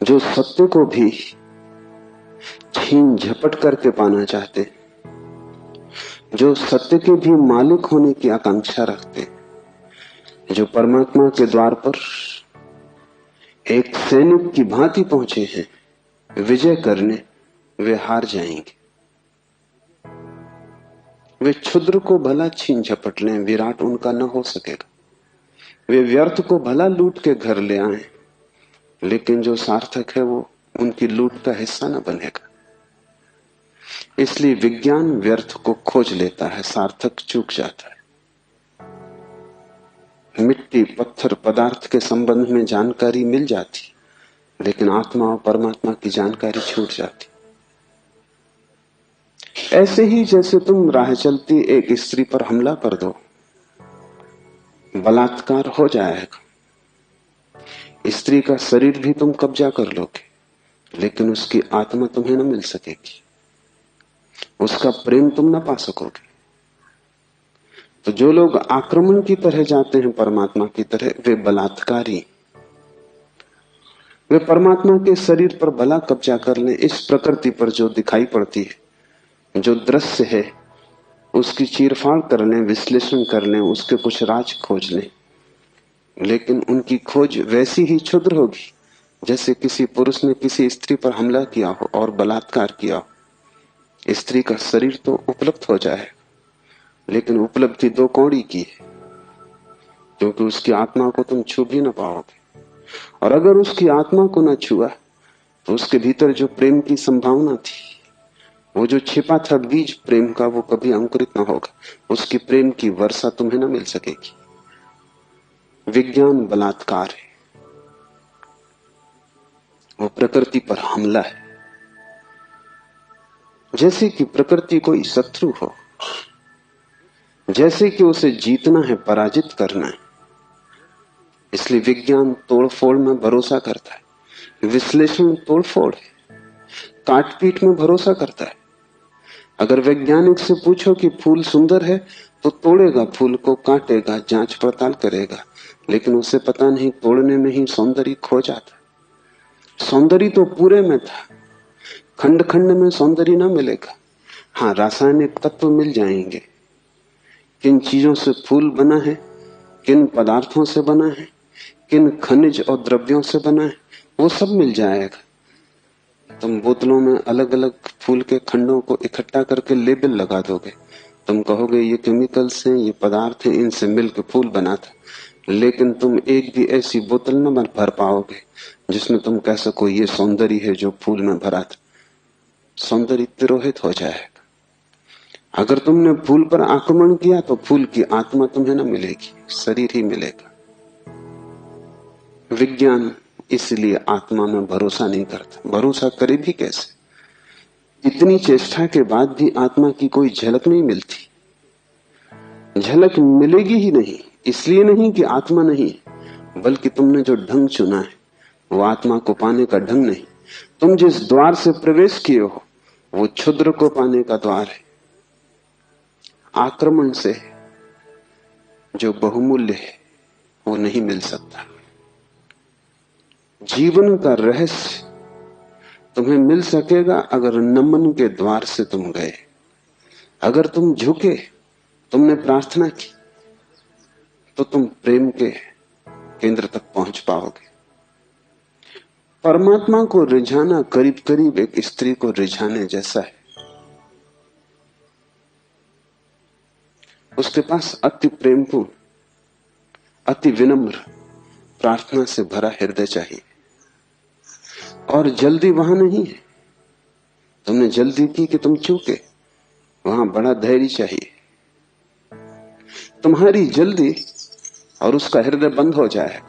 जो सत्य को भी छीन झपट करके पाना चाहते, जो सत्य के भी मालिक होने की आकांक्षा रखते, जो परमात्मा के द्वार पर एक सैनिक की भांति पहुंचे हैं विजय करने, वे हार जाएंगे। वे क्षुद्र को भला छीन झपट लें, विराट उनका न हो सकेगा। वे व्यर्थ को भला लूट के घर ले आए, लेकिन जो सार्थक है वो उनकी लूट का हिस्सा न बनेगा। इसलिए विज्ञान व्यर्थ को खोज लेता है, सार्थक चूक जाता है। मिट्टी, पत्थर, पदार्थ के संबंध में जानकारी मिल जाती, लेकिन आत्मा और परमात्मा की जानकारी छूट जाती। ऐसे ही जैसे तुम राह चलती एक स्त्री पर हमला कर दो, बलात्कार हो जाएगा। स्त्री का शरीर भी तुम कब्जा कर लोगे, लेकिन उसकी आत्मा तुम्हें न मिल सकेगी, उसका प्रेम तुम न पा सकोगे। तो जो लोग आक्रमण की तरह जाते हैं परमात्मा की तरह, वे बलात्कारी। वे परमात्मा के शरीर पर भला कब्जा कर लें, इस प्रकृति पर जो दिखाई पड़ती है, जो दृश्य है, उसकी चीरफाड़ कर लें, विश्लेषण कर लें, उसके कुछ राज खोज लें, लेकिन उनकी खोज वैसी ही क्षुद्र होगी जैसे किसी पुरुष ने किसी स्त्री पर हमला किया हो और बलात्कार किया हो। स्त्री का शरीर तो उपलब्ध हो जाए, लेकिन उपलब्धि दो कौड़ी की है, क्योंकि उसकी आत्मा को तुम छू भी न पाओगे। और अगर उसकी आत्मा को न छुआ तो उसके भीतर जो प्रेम की संभावना थी, वो जो छिपा था बीज प्रेम का, वो कभी अंकुरित न होगा। उसकी प्रेम की वर्षा तुम्हें न मिल सकेगी। विज्ञान बलात्कार है, वो प्रकृति पर हमला है। जैसे कि प्रकृति कोई शत्रु हो, जैसे कि उसे जीतना है, पराजित करना है। इसलिए विज्ञान तोड़फोड़ में भरोसा करता है, विश्लेषण तोड़फोड़ है, काटपीट में भरोसा करता है। अगर वैज्ञानिक से पूछो कि फूल सुंदर है, तो तोड़ेगा फूल को, काटेगा, जांच पड़ताल करेगा, लेकिन उसे पता नहीं तोड़ने में ही सौंदर्य खो जाता। सौंदर्य तो पूरे में था, खंड खंड में सौंदर्य ना मिलेगा। हाँ, रासायनिक तत्व मिल जाएंगे, किन चीजों से फूल बना है, किन पदार्थों से बना है, किन खनिज और द्रव्यों से बना है, वो सब मिल जाएगा। तुम बोतलों में अलग अलग फूल के खंडों को इकट्ठा करके लेबल लगा दोगे, तुम कहोगे ये केमिकल्स हैं, ये पदार्थ हैं, इनसे मिलकर फूल बना था, लेकिन तुम एक भी ऐसी बोतल न भर पाओगे जिसमें तुम कह सको ये सौंदर्य है जो फूल में भरा था। सौंदर्य तिरोहित हो जाएगा। अगर तुमने फूल पर आक्रमण किया तो फूल की आत्मा तुम्हें न मिलेगी, शरीर ही मिलेगा। विज्ञान इसलिए आत्मा में भरोसा नहीं करता। भरोसा करे भी कैसे? इतनी चेष्टा के बाद भी आत्मा की कोई झलक नहीं मिलती। झलक मिलेगी ही नहीं, इसलिए नहीं कि आत्मा नहीं, बल्कि तुमने जो ढंग चुना है वो आत्मा को पाने का ढंग नहीं। तुम जिस द्वार से प्रवेश किए हो वो क्षुद्र को पाने का द्वार है। आक्रमण से जो बहुमूल्य है वो नहीं मिल सकता। जीवन का रहस्य तुम्हें मिल सकेगा अगर नमन के द्वार से तुम गए, अगर तुम झुके, तुमने प्रार्थना की, तो तुम प्रेम के केंद्र तक पहुंच पाओगे। परमात्मा को रिझाना करीब करीब एक स्त्री को रिझाने जैसा है। उसके पास अति प्रेमपूर्ण, अति विनम्र, प्रार्थना से भरा हृदय चाहिए। और जल्दी वहां नहीं है। तुमने जल्दी की कि तुम चूके, वहां बड़ा धैर्य चाहिए। तुम्हारी जल्दी और उसका हृदय बंद हो जाए,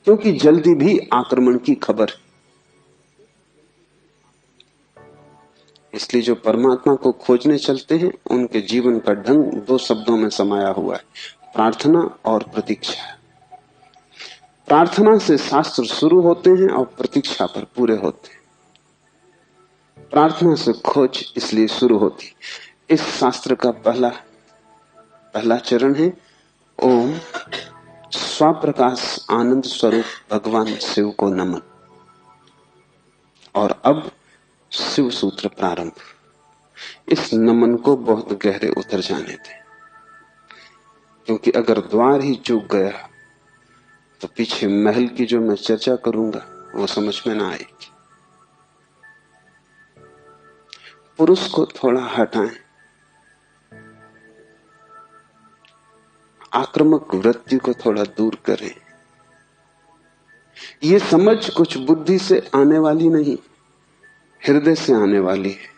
क्योंकि जल्दी भी आक्रमण की खबर है। इसलिए जो परमात्मा को खोजने चलते हैं उनके जीवन का ढंग दो शब्दों में समाया हुआ है, प्रार्थना और प्रतीक्षा। प्रार्थना से शास्त्र शुरू होते हैं और प्रतीक्षा पर पूरे होते हैं। प्रार्थना से खोज इसलिए शुरू होती। इस शास्त्र का पहला चरण है ओम स्वप्रकाश आनंद स्वरूप भगवान शिव को नमन। और अब शिव सूत्र प्रारंभ। इस नमन को बहुत गहरे उतर जाने दें, क्योंकि अगर द्वार ही चूक गया तो पीछे महल की जो मैं चर्चा करूंगा वो समझ में ना आएगी। पुरुष को थोड़ा हटाएं, आक्रामक वृत्ति को थोड़ा दूर करें। ये समझ कुछ बुद्धि से आने वाली नहीं, हृदय से आने वाली है।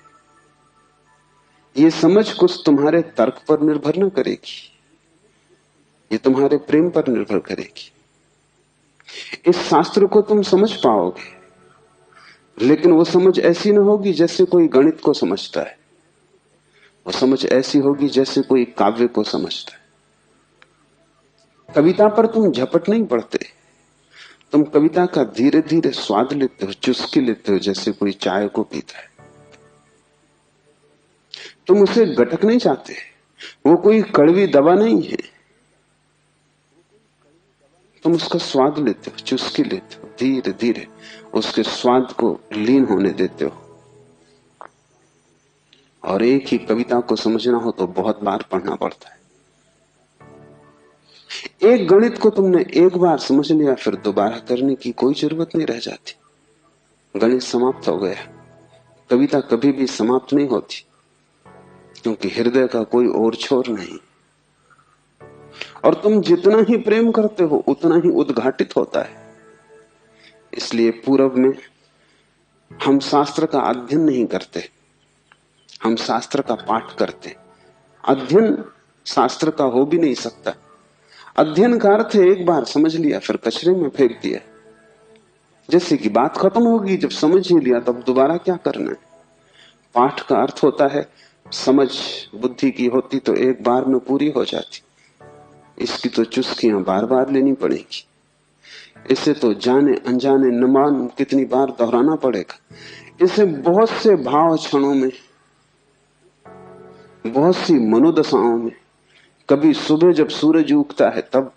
ये समझ कुछ तुम्हारे तर्क पर निर्भर न करेगी, ये तुम्हारे प्रेम पर निर्भर करेगी। इस शास्त्र को तुम समझ पाओगे, लेकिन वो समझ ऐसी न होगी जैसे कोई गणित को समझता है। वो समझ ऐसी होगी जैसे कोई काव्य को समझता है। कविता पर तुम झपट नहीं पड़ते, तुम कविता का धीरे धीरे स्वाद लेते हो, चुस्की लेते हो, जैसे कोई चाय को पीता है। तुम उसे गटक नहीं चाहते, वो कोई कड़वी दवा नहीं है। तुम उसका स्वाद लेते हो, चुस्की लेते हो, धीरे धीरे उसके स्वाद को लीन होने देते हो। और एक ही कविता को समझना हो तो बहुत बार पढ़ना पड़ता है। एक गणित को तुमने एक बार समझ लिया, फिर दोबारा करने की कोई जरूरत नहीं रह जाती। गणित समाप्त हो गया। कविता कभी भी समाप्त नहीं होती, क्योंकि हृदय का कोई और छोर नहीं। और तुम जितना ही प्रेम करते हो उतना ही उद्घाटित होता है। इसलिए पूर्व में हम शास्त्र का अध्ययन नहीं करते, हम शास्त्र का पाठ करते। अध्ययन शास्त्र का हो भी नहीं सकता। अध्ययन का अर्थ है एक बार समझ लिया फिर कचरे में फेंक दिया। जैसे कि बात खत्म होगी, जब समझ ही लिया तब दोबारा क्या करना है। पाठ का अर्थ होता है समझ बुद्धि की होती तो एक बार में पूरी हो जाती, इसकी तो चुस्कियां बार बार लेनी पड़ेगी। इसे तो जाने अनजाने न मालूम कितनी बार दोहराना पड़ेगा। इसे बहुत से भाव क्षणों में, बहुत सी मनोदशाओं में, कभी सुबह जब सूरज उगता है तब,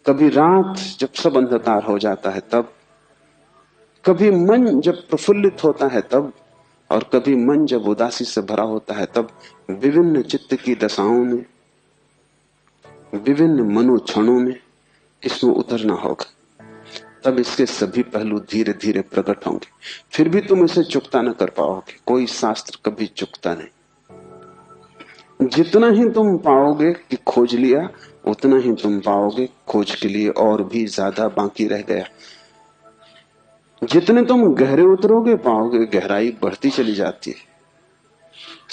कभी रात जब सब अंधकार हो जाता है तब, कभी मन जब प्रफुल्लित होता है तब, और कभी मन जब उदासी से भरा होता है तब, विभिन्न चित्त की दशाओं में, विभिन्न मनोक्षणों में इसमें उतरना होगा। तब इसके सभी पहलू धीरे धीरे प्रकट होंगे। फिर भी तुम इसे चुकता न कर पाओगे। कोई शास्त्र कभी चुकता नहीं। जितना ही तुम पाओगे कि खोज लिया, उतना ही तुम पाओगे खोज के लिए और भी ज्यादा बाकी रह गया। जितने तुम गहरे उतरोगे पाओगे गहराई बढ़ती चली जाती है।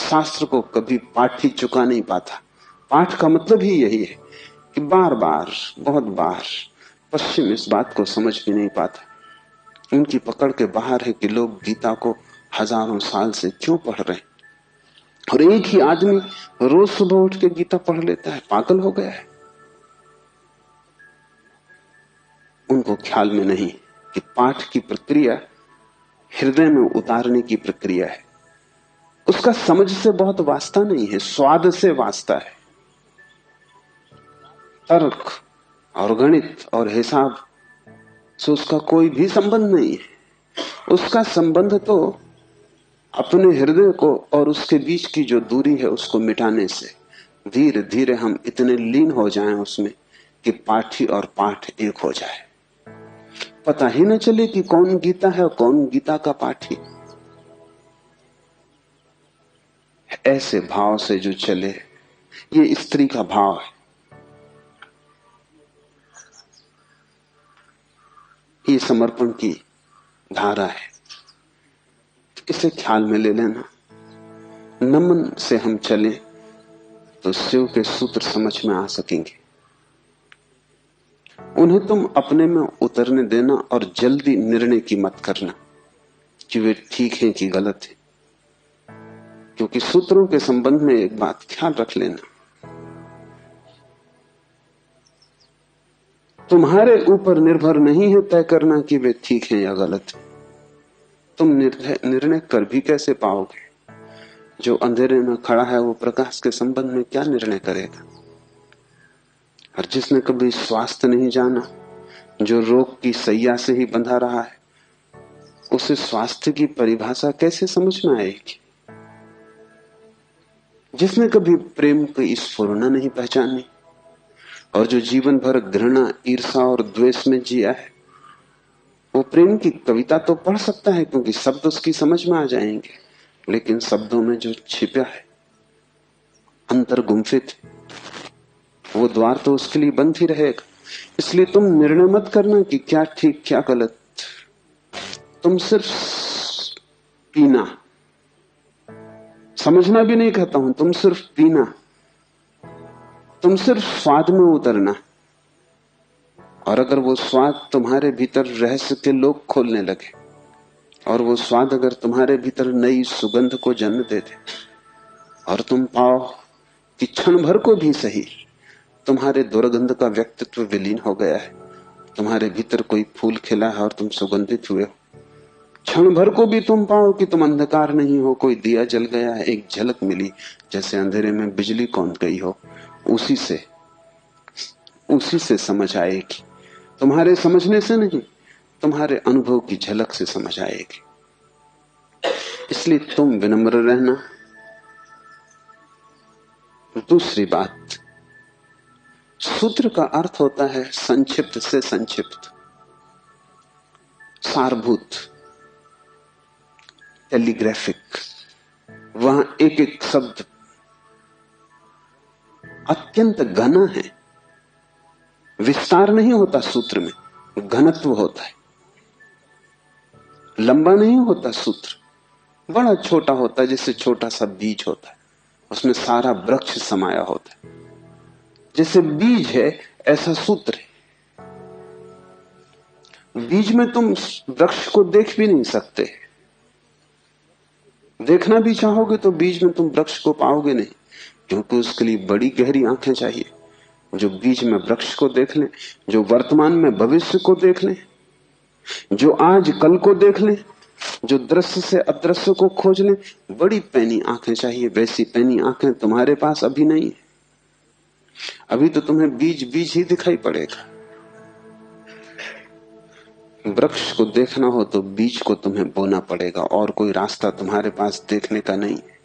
शास्त्र को कभी पाठ ही चुका नहीं पाता। पाठ का मतलब ही यही है कि बार बार, बहुत बार। पश्चिम इस बात को समझ भी नहीं पाता। उनकी पकड़ के बाहर है कि लोग गीता को हजारों साल से क्यों पढ़ रहे हैं, और एक ही आदमी रोज सुबह उठ के गीता पढ़ लेता है। पागल हो गया है। उनको ख्याल में नहीं कि पाठ की प्रक्रिया हृदय में उतारने की प्रक्रिया है। उसका समझ से बहुत वास्ता नहीं है, स्वाद से वास्ता है। तर्क और गणित और हिसाब से उसका कोई भी संबंध नहीं है। उसका संबंध तो अपने हृदय को और उसके बीच की जो दूरी है उसको मिटाने से। धीरे धीरे हम इतने लीन हो जाएं उसमें कि पाठी और पाठ एक हो जाए। पता ही न चले कि कौन गीता है और कौन गीता का पाठी। ऐसे भाव से जो चले, ये स्त्री का भाव है, ये समर्पण की धारा है। इसे ख्याल में ले लेना। नमन से हम चले तो शिव के सूत्र समझ में आ सकेंगे। उन्हें तुम अपने में उतरने देना और जल्दी निर्णय की मत करना कि वे ठीक हैं कि गलत है। क्योंकि सूत्रों के संबंध में एक बात ख्याल रख लेना, तुम्हारे ऊपर निर्भर नहीं है तय करना कि वे ठीक हैं या गलत है। तुम निर्णय कर भी कैसे पाओगे? जो अंधेरे में खड़ा है वो प्रकाश के संबंध में क्या निर्णय करेगा? और जिसने कभी स्वास्थ्य नहीं जाना, जो रोग की सैया से ही बंधा रहा है, उसे स्वास्थ्य की परिभाषा कैसे समझ में आएगी? जिसने कभी प्रेम की स्फुरना नहीं पहचानी और जो जीवन भर घृणा, ईर्षा और द्वेष में जिया है, वो प्रेम की कविता तो पढ़ सकता है क्योंकि शब्द उसकी समझ में आ जाएंगे, लेकिन शब्दों में जो छिपा है, अंतर गुम्फित, वो द्वार तो उसके लिए बंद ही रहेगा। इसलिए तुम निर्णय मत करना कि क्या ठीक क्या गलत। तुम सिर्फ पीना, समझना भी नहीं कहता हूं, तुम सिर्फ पीना, तुम सिर्फ स्वाद में उतरना। और अगर वो स्वाद तुम्हारे भीतर रहस्य के लोग खोलने लगे और वो स्वाद अगर तुम्हारे भीतर नई सुगंध को जन्म दे दे और तुम पाओ कि क्षण भर को भी सही तुम्हारे दुर्गंध का व्यक्तित्व विलीन हो गया है, तुम्हारे भीतर कोई फूल खिला है और तुम सुगंधित हुए हो, क्षण भर को भी तुम पाओ कि तुम अंधकार नहीं हो, कोई दिया जल गया है, एक झलक मिली जैसे अंधेरे में बिजली कौंध गई हो, उसी से समझ आएगी। तुम्हारे समझने से नहीं, तुम्हारे अनुभव की झलक से समझ आएगी। इसलिए तुम विनम्र रहना। दूसरी बात, सूत्र का अर्थ होता है संक्षिप्त से संक्षिप्त, सारभूत, टेलीग्राफिक। वहां एक एक शब्द अत्यंत घना है, विस्तार नहीं होता सूत्र में, घनत्व होता है। लंबा नहीं होता सूत्र, बड़ा छोटा होता है, जैसे छोटा सा बीज होता है, उसमें सारा वृक्ष समाया होता है। जैसे बीज है ऐसा सूत्र है। बीज में तुम वृक्ष को देख भी नहीं सकते, देखना भी चाहोगे तो बीज में तुम वृक्ष को पाओगे नहीं, क्योंकि उसके लिए बड़ी गहरी आंखें चाहिए जो बीज में वृक्ष को देख लें, जो वर्तमान में भविष्य को देख लें, जो आज कल को देख लें, जो दृश्य से अदृश्य को खोज लें। बड़ी पैनी आंखें चाहिए। वैसी पैनी आंखें तुम्हारे पास अभी नहीं है। अभी तो तुम्हें बीज बीज ही दिखाई पड़ेगा। वृक्ष को देखना हो तो बीज को तुम्हें बोना पड़ेगा, और कोई रास्ता तुम्हारे पास देखने का नहीं है।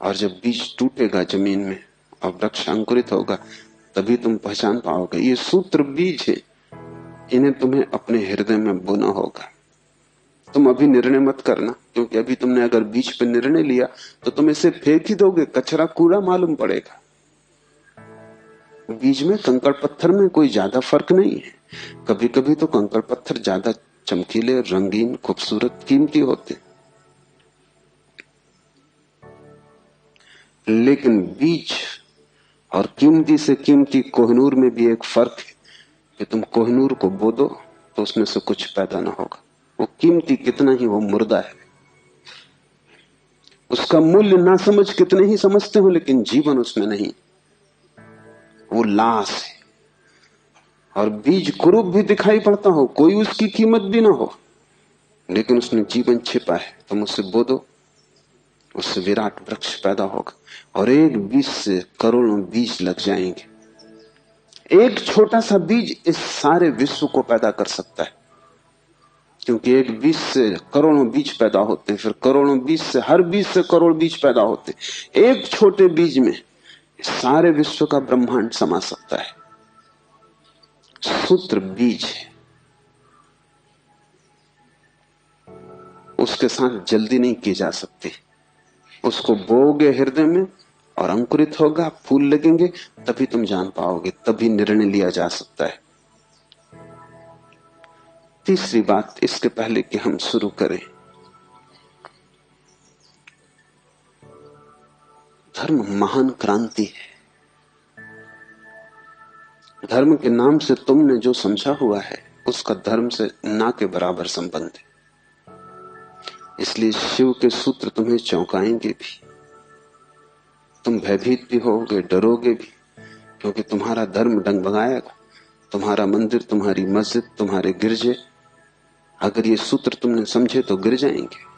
और जब बीज टूटेगा जमीन में और वृक्ष अंकुरित होगा, तभी तुम पहचान पाओगे ये सूत्र बीज है, इन्हें तुम्हें अपने हृदय में बोना होगा। तुम अभी निर्णय मत करना, क्योंकि अभी तुमने अगर बीज पर निर्णय लिया तो तुम इसे फेंक ही दोगे, कचरा कूड़ा मालूम पड़ेगा। बीज में कंकड़ पत्थर में कोई ज्यादा फर्क नहीं है। कभी कभी तो कंकड़ पत्थर ज्यादा चमकीले, रंगीन, खूबसूरत, कीमती होते, लेकिन बीज और कीमती से कीमती कोहिनूर में भी एक फर्क है कि तुम कोहिनूर को बो दो तो उसमें से कुछ पैदा ना होगा। वो कीमती कितना ही वो मुर्दा है, उसका मूल्य ना समझ कितने ही समझते हो, लेकिन जीवन उसमें नहीं, वो लाश है। और बीज कुरूप भी दिखाई पड़ता हो, कोई उसकी कीमत भी ना हो, लेकिन उसमें जीवन छिपा है। तुम उससे बो दो, उससे विराट वृक्ष पैदा होगा। और एक बीज से करोड़ों बीज लग जाएंगे। एक छोटा सा बीज इस सारे विश्व को पैदा कर सकता है, क्योंकि एक बीज से करोड़ों बीज पैदा होते हैं, फिर करोड़ों बीज से, हर बीज से करोड़ बीज पैदा होते हैं। एक छोटे बीज में सारे विश्व का ब्रह्मांड समा सकता है। सूत्र बीज है, उसके साथ जल्दी नहीं की जा सकती। उसको बोओगे हृदय में और अंकुरित होगा, फूल लगेंगे, तभी तुम जान पाओगे, तभी निर्णय लिया जा सकता है। तीसरी बात, इसके पहले कि हम शुरू करें, धर्म महान क्रांति है। धर्म के नाम से तुमने जो समझा हुआ है उसका धर्म से ना के बराबर संबंध है। इसलिए शिव के सूत्र तुम्हें चौंकाएंगे भी, तुम भयभीत भी होगे, डरोगे भी, क्योंकि तुम्हारा धर्म डगमगाएगा। तुम्हारा मंदिर, तुम्हारी मस्जिद, तुम्हारे गिरजे, अगर ये सूत्र तुमने समझे तो गिर जाएंगे।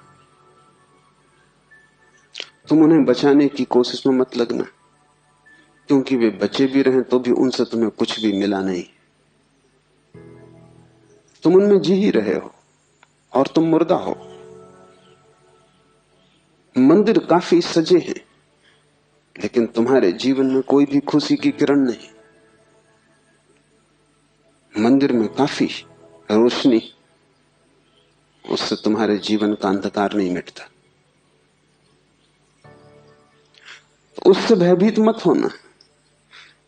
तुम उन्हें बचाने की कोशिश में मत लगना, क्योंकि वे बचे भी रहे तो भी उनसे तुम्हें कुछ भी मिला नहीं। तुम उनमें जी ही रहे हो और तुम मुर्दा हो। मंदिर काफी सजे हैं, लेकिन तुम्हारे जीवन में कोई भी खुशी की किरण नहीं। मंदिर में काफी रोशनी, उससे तुम्हारे जीवन का अंधकार नहीं मिटता। तो उससे भयभीत मत होना,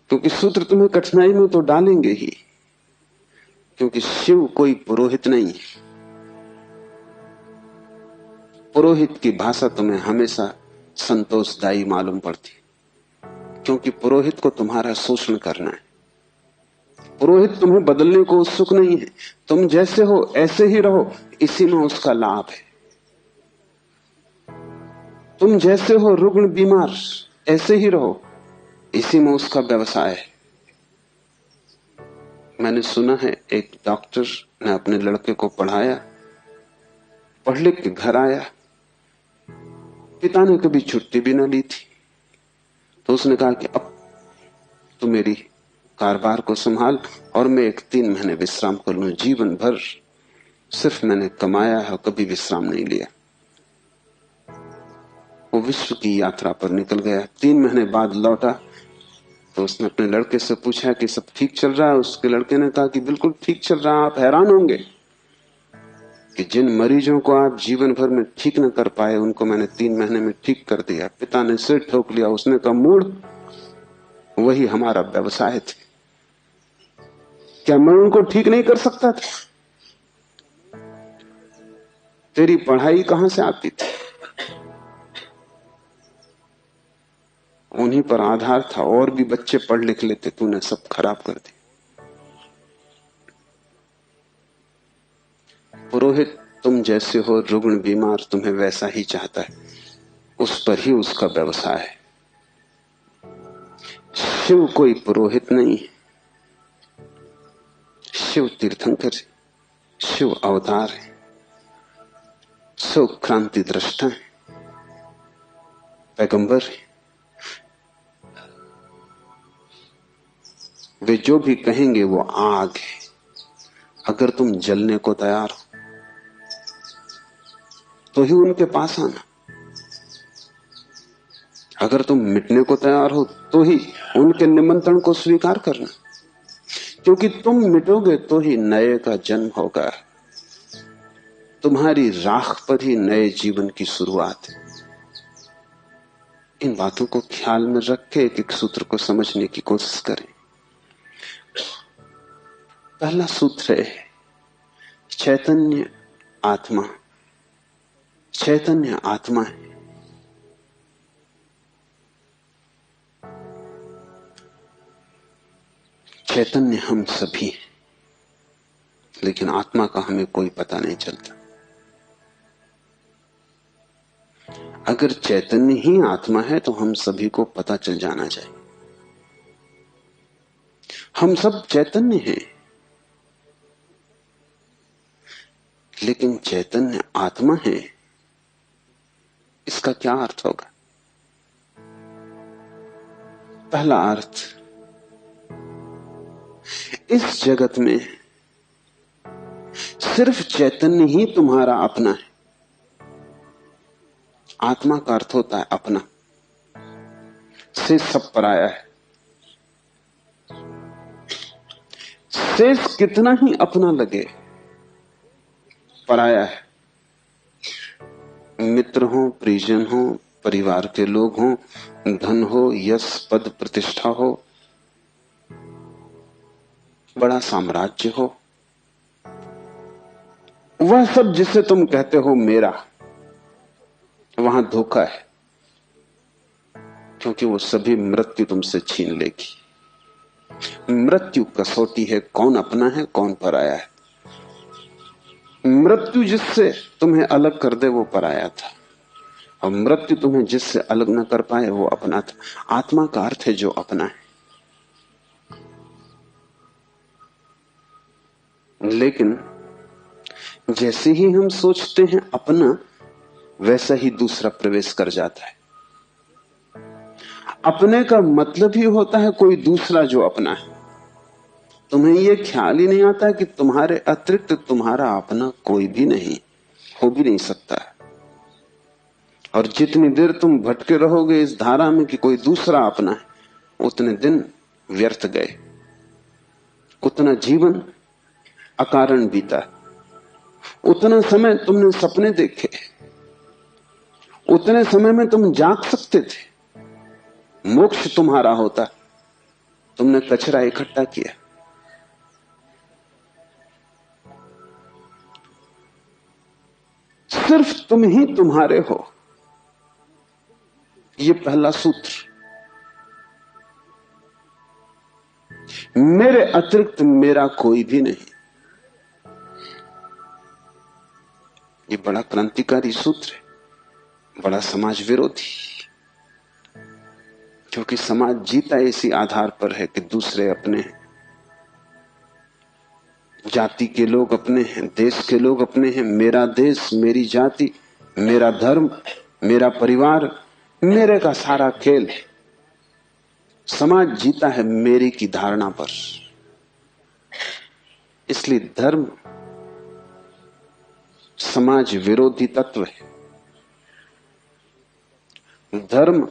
क्योंकि सूत्र तुम्हें कठिनाई में तो डालेंगे ही। क्योंकि शिव कोई पुरोहित नहीं है। पुरोहित की भाषा तुम्हें हमेशा संतोषदायी मालूम पड़ती, क्योंकि पुरोहित को तुम्हारा शोषण करना है। पुरोहित तुम्हें बदलने को उत्सुक नहीं है। तुम जैसे हो ऐसे ही रहो, इसी में उसका लाभ है। तुम जैसे हो रुग्ण बीमार, ऐसे ही रहो, इसी में उसका व्यवसाय है। मैंने सुना है एक डॉक्टर ने अपने लड़के को पढ़ाया, पढ़ लिख के घर आया, पिता ने कभी छुट्टी भी ना ली थी। तो उसने कहा कि अब तू मेरी कारोबार को संभाल और मैं 3 महीने विश्राम कर लूं। जीवन भर सिर्फ मैंने कमाया है, कभी विश्राम नहीं लिया। वो विश्व की यात्रा पर निकल गया। 3 महीने बाद लौटा तो उसने अपने लड़के से पूछा कि सब ठीक चल रहा है। उसके लड़के ने कहा कि बिल्कुल ठीक चल रहा है। आप हैरान होंगे कि जिन मरीजों को आप जीवन भर में ठीक न कर पाए, उनको मैंने 3 महीने में ठीक कर दिया। पिता ने सिर ठोक लिया। उसने कहा, मूढ़, वही हमारा व्यवसाय थे। क्या मैं उनको ठीक नहीं कर सकता था? तेरी पढ़ाई कहां से आती थी? उन्हीं पर आधार था, और भी बच्चे पढ़ लिख लेते, तूने सब खराब कर दिया। पुरोहित तुम जैसे हो रुग्ण बीमार, तुम्हें वैसा ही चाहता है, उस पर ही उसका व्यवसाय है। शिव कोई पुरोहित नहीं है। शिव तीर्थंकर है, शिव अवतार है, शिव क्रांति दृष्टा है, पैगंबर है। वे जो भी कहेंगे वो आग है। अगर तुम जलने को तैयार हो तो ही उनके पास आना। अगर तुम मिटने को तैयार हो तो ही उनके निमंत्रण को स्वीकार करना, क्योंकि तुम मिटोगे तो ही नए का जन्म होगा। तुम्हारी राख पर ही नए जीवन की शुरुआत है। इन बातों को ख्याल में रख के एक सूत्र को समझने की कोशिश करें। पहला सूत्र है चैतन्य आत्मा। चैतन्य आत्मा है। चैतन्य हम सभी हैं, लेकिन आत्मा का हमें कोई पता नहीं चलता। अगर चैतन्य ही आत्मा है तो हम सभी को पता चल जाना चाहिए। हम सब चैतन्य हैं, लेकिन चैतन्य आत्मा है, इसका क्या अर्थ होगा? पहला अर्थ, इस जगत में सिर्फ चैतन्य ही तुम्हारा अपना है। आत्मा का अर्थ होता है अपना, से सब पराया है। शेष कितना ही अपना लगे, पराया है। मित्र हो, परिजन हो, परिवार के लोग हो, धन हो, यश पद प्रतिष्ठा हो, बड़ा साम्राज्य हो, वह सब जिसे तुम कहते हो मेरा, वहां धोखा है, क्योंकि वो सभी मृत्यु तुमसे छीन लेगी। मृत्यु कसौटी है, कौन अपना है कौन पराया है। मृत्यु जिससे तुम्हें अलग कर दे वो पराया था, और मृत्यु तुम्हें जिससे अलग न कर पाए वो अपना था। आत्मा का अर्थ है जो अपना है। लेकिन जैसे ही हम सोचते हैं अपना, वैसा ही दूसरा प्रवेश कर जाता है। अपने का मतलब ही होता है कोई दूसरा जो अपना है। तुम्हें यह ख्याल ही नहीं आता कि तुम्हारे अतिरिक्त तुम्हारा अपना कोई भी नहीं, हो भी नहीं सकता है। और जितनी देर तुम भटके रहोगे इस धारा में कि कोई दूसरा अपना है, उतने दिन व्यर्थ गए, उतना जीवन अकारण बीता। उतना समय तुमने सपने देखे, उतने समय में तुम जाग सकते थे, मोक्ष तुम्हारा होता। तुमने कचरा इकट्ठा किया। सिर्फ तुम ही तुम्हारे हो, यह पहला सूत्र। मेरे अतिरिक्त मेरा कोई भी नहीं। यह बड़ा क्रांतिकारी सूत्र है, बड़ा समाज विरोधी, क्योंकि समाज जीता इसी आधार पर है कि दूसरे अपने हैं, जाति के लोग अपने हैं, देश के लोग अपने हैं। मेरा देश, मेरी जाति, मेरा धर्म, मेरा परिवार, मेरे का सारा खेल। समाज जीता है मेरी की धारणा पर। इसलिए धर्म समाज विरोधी तत्व है। धर्म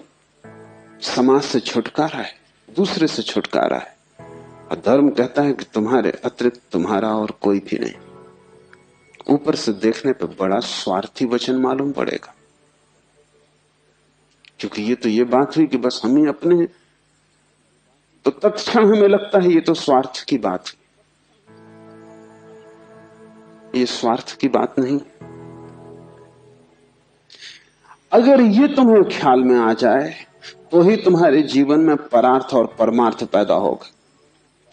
समाज से छुटकारा है, दूसरे से छुटकारा है। और धर्म कहता है कि तुम्हारे अतिरिक्त तुम्हारा और कोई भी नहीं। ऊपर से देखने पर बड़ा स्वार्थी वचन मालूम पड़ेगा, क्योंकि ये बात हुई कि बस हम ही अपने हैं, तो तत्क्षण हमें लगता है ये तो स्वार्थ की बात है। ये स्वार्थ की बात नहीं। अगर ये तुम्हें ख्याल में आ जाए तो ही तुम्हारे जीवन में परार्थ और परमार्थ पैदा होगा।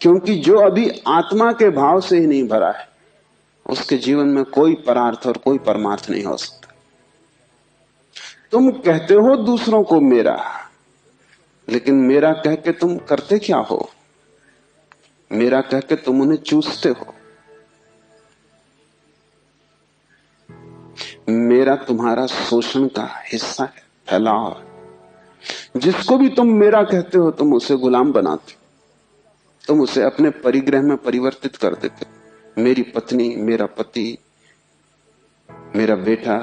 क्योंकि जो अभी आत्मा के भाव से ही नहीं भरा है, उसके जीवन में कोई परार्थ और कोई परमार्थ नहीं हो सकता। तुम कहते हो दूसरों को मेरा, लेकिन मेरा कह के तुम करते क्या हो? मेरा कह के तुम उन्हें चूसते हो। मेरा तुम्हारा शोषण का हिस्सा है, फैलाव है। जिसको भी तुम मेरा कहते हो, तुम उसे गुलाम बनाते हो, तुम उसे अपने परिग्रह में परिवर्तित कर देते हो। मेरी पत्नी, मेरा पति, मेरा बेटा,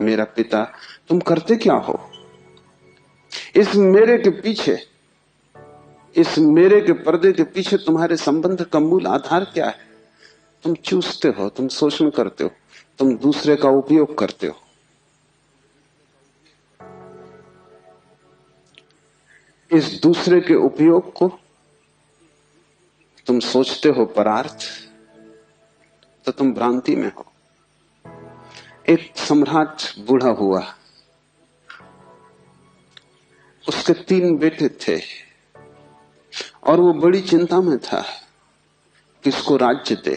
मेरा पिता, तुम करते क्या हो? इस मेरे के पीछे, इस मेरे के पर्दे के पीछे तुम्हारे संबंध का मूल आधार क्या है? तुम चूसते हो, तुम शोषण करते हो, तुम दूसरे का उपयोग करते हो। इस दूसरे के उपयोग को तुम सोचते हो परार्थ, तो तुम भ्रांति में हो। एक सम्राट बूढ़ा हुआ, उसके 3 बेटे थे और वो बड़ी चिंता में था किसको राज्य दे।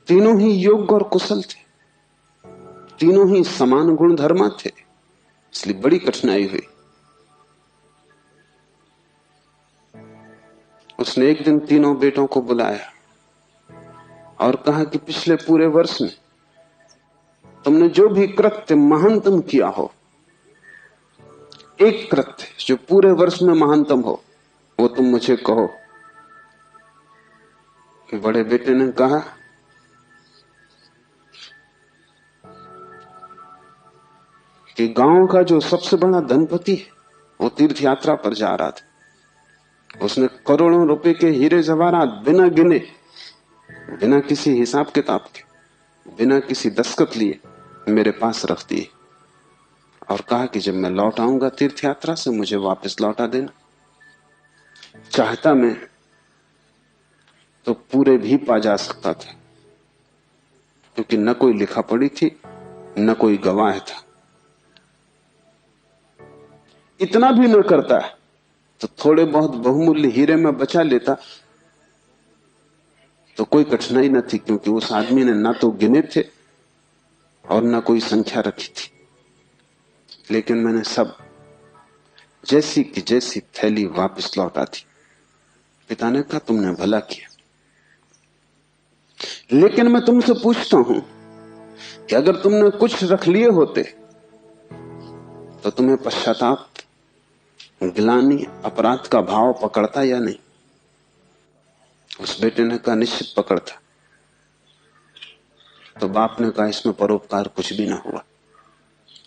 तीनों ही योग्य और कुशल थे, तीनों ही समान गुण धर्मा थे, इसलिए बड़ी कठिनाई हुई। उसने एक दिन तीनों बेटों को बुलाया और कहा कि पिछले पूरे वर्ष में तुमने जो भी कृत्य महानतम किया हो, एक कृत्य जो पूरे वर्ष में महानतम हो, वो तुम मुझे कहो। बड़े बेटे ने कहा कि गांव का जो सबसे बड़ा धनपति है वो तीर्थ यात्रा पर जा रहा था। उसने करोड़ों रुपए के हीरे जवाहरात बिना गिने, बिना किसी हिसाब किताब के, बिना किसी दस्तखत लिए मेरे पास रख दिए और कहा कि जब मैं लौट आऊंगा तीर्थ यात्रा से मुझे वापस लौटा देना। चाहता मैं तो पूरे भी पा जा सकता था, क्योंकि न कोई लिखा पड़ी थी, न कोई गवाह था। इतना भी न करता तो थोड़े बहुत बहुमूल्य हीरे में बचा लेता तो कोई कठिनाई न थी, क्योंकि उस आदमी ने ना तो गिने थे और ना कोई संख्या रखी थी। लेकिन मैंने सब जैसी की जैसी थैली वापस लौटा दी। पिता ने कहा तुमने भला किया, लेकिन मैं तुमसे पूछता हूं कि अगर तुमने कुछ रख लिए होते तो तुम्हें पश्चाताप, ग्लानि, अपराध का भाव पकड़ता या नहीं? उस बेटे ने कहा निश्चित पकड़ता। तो बाप ने कहा इसमें परोपकार कुछ भी ना हुआ,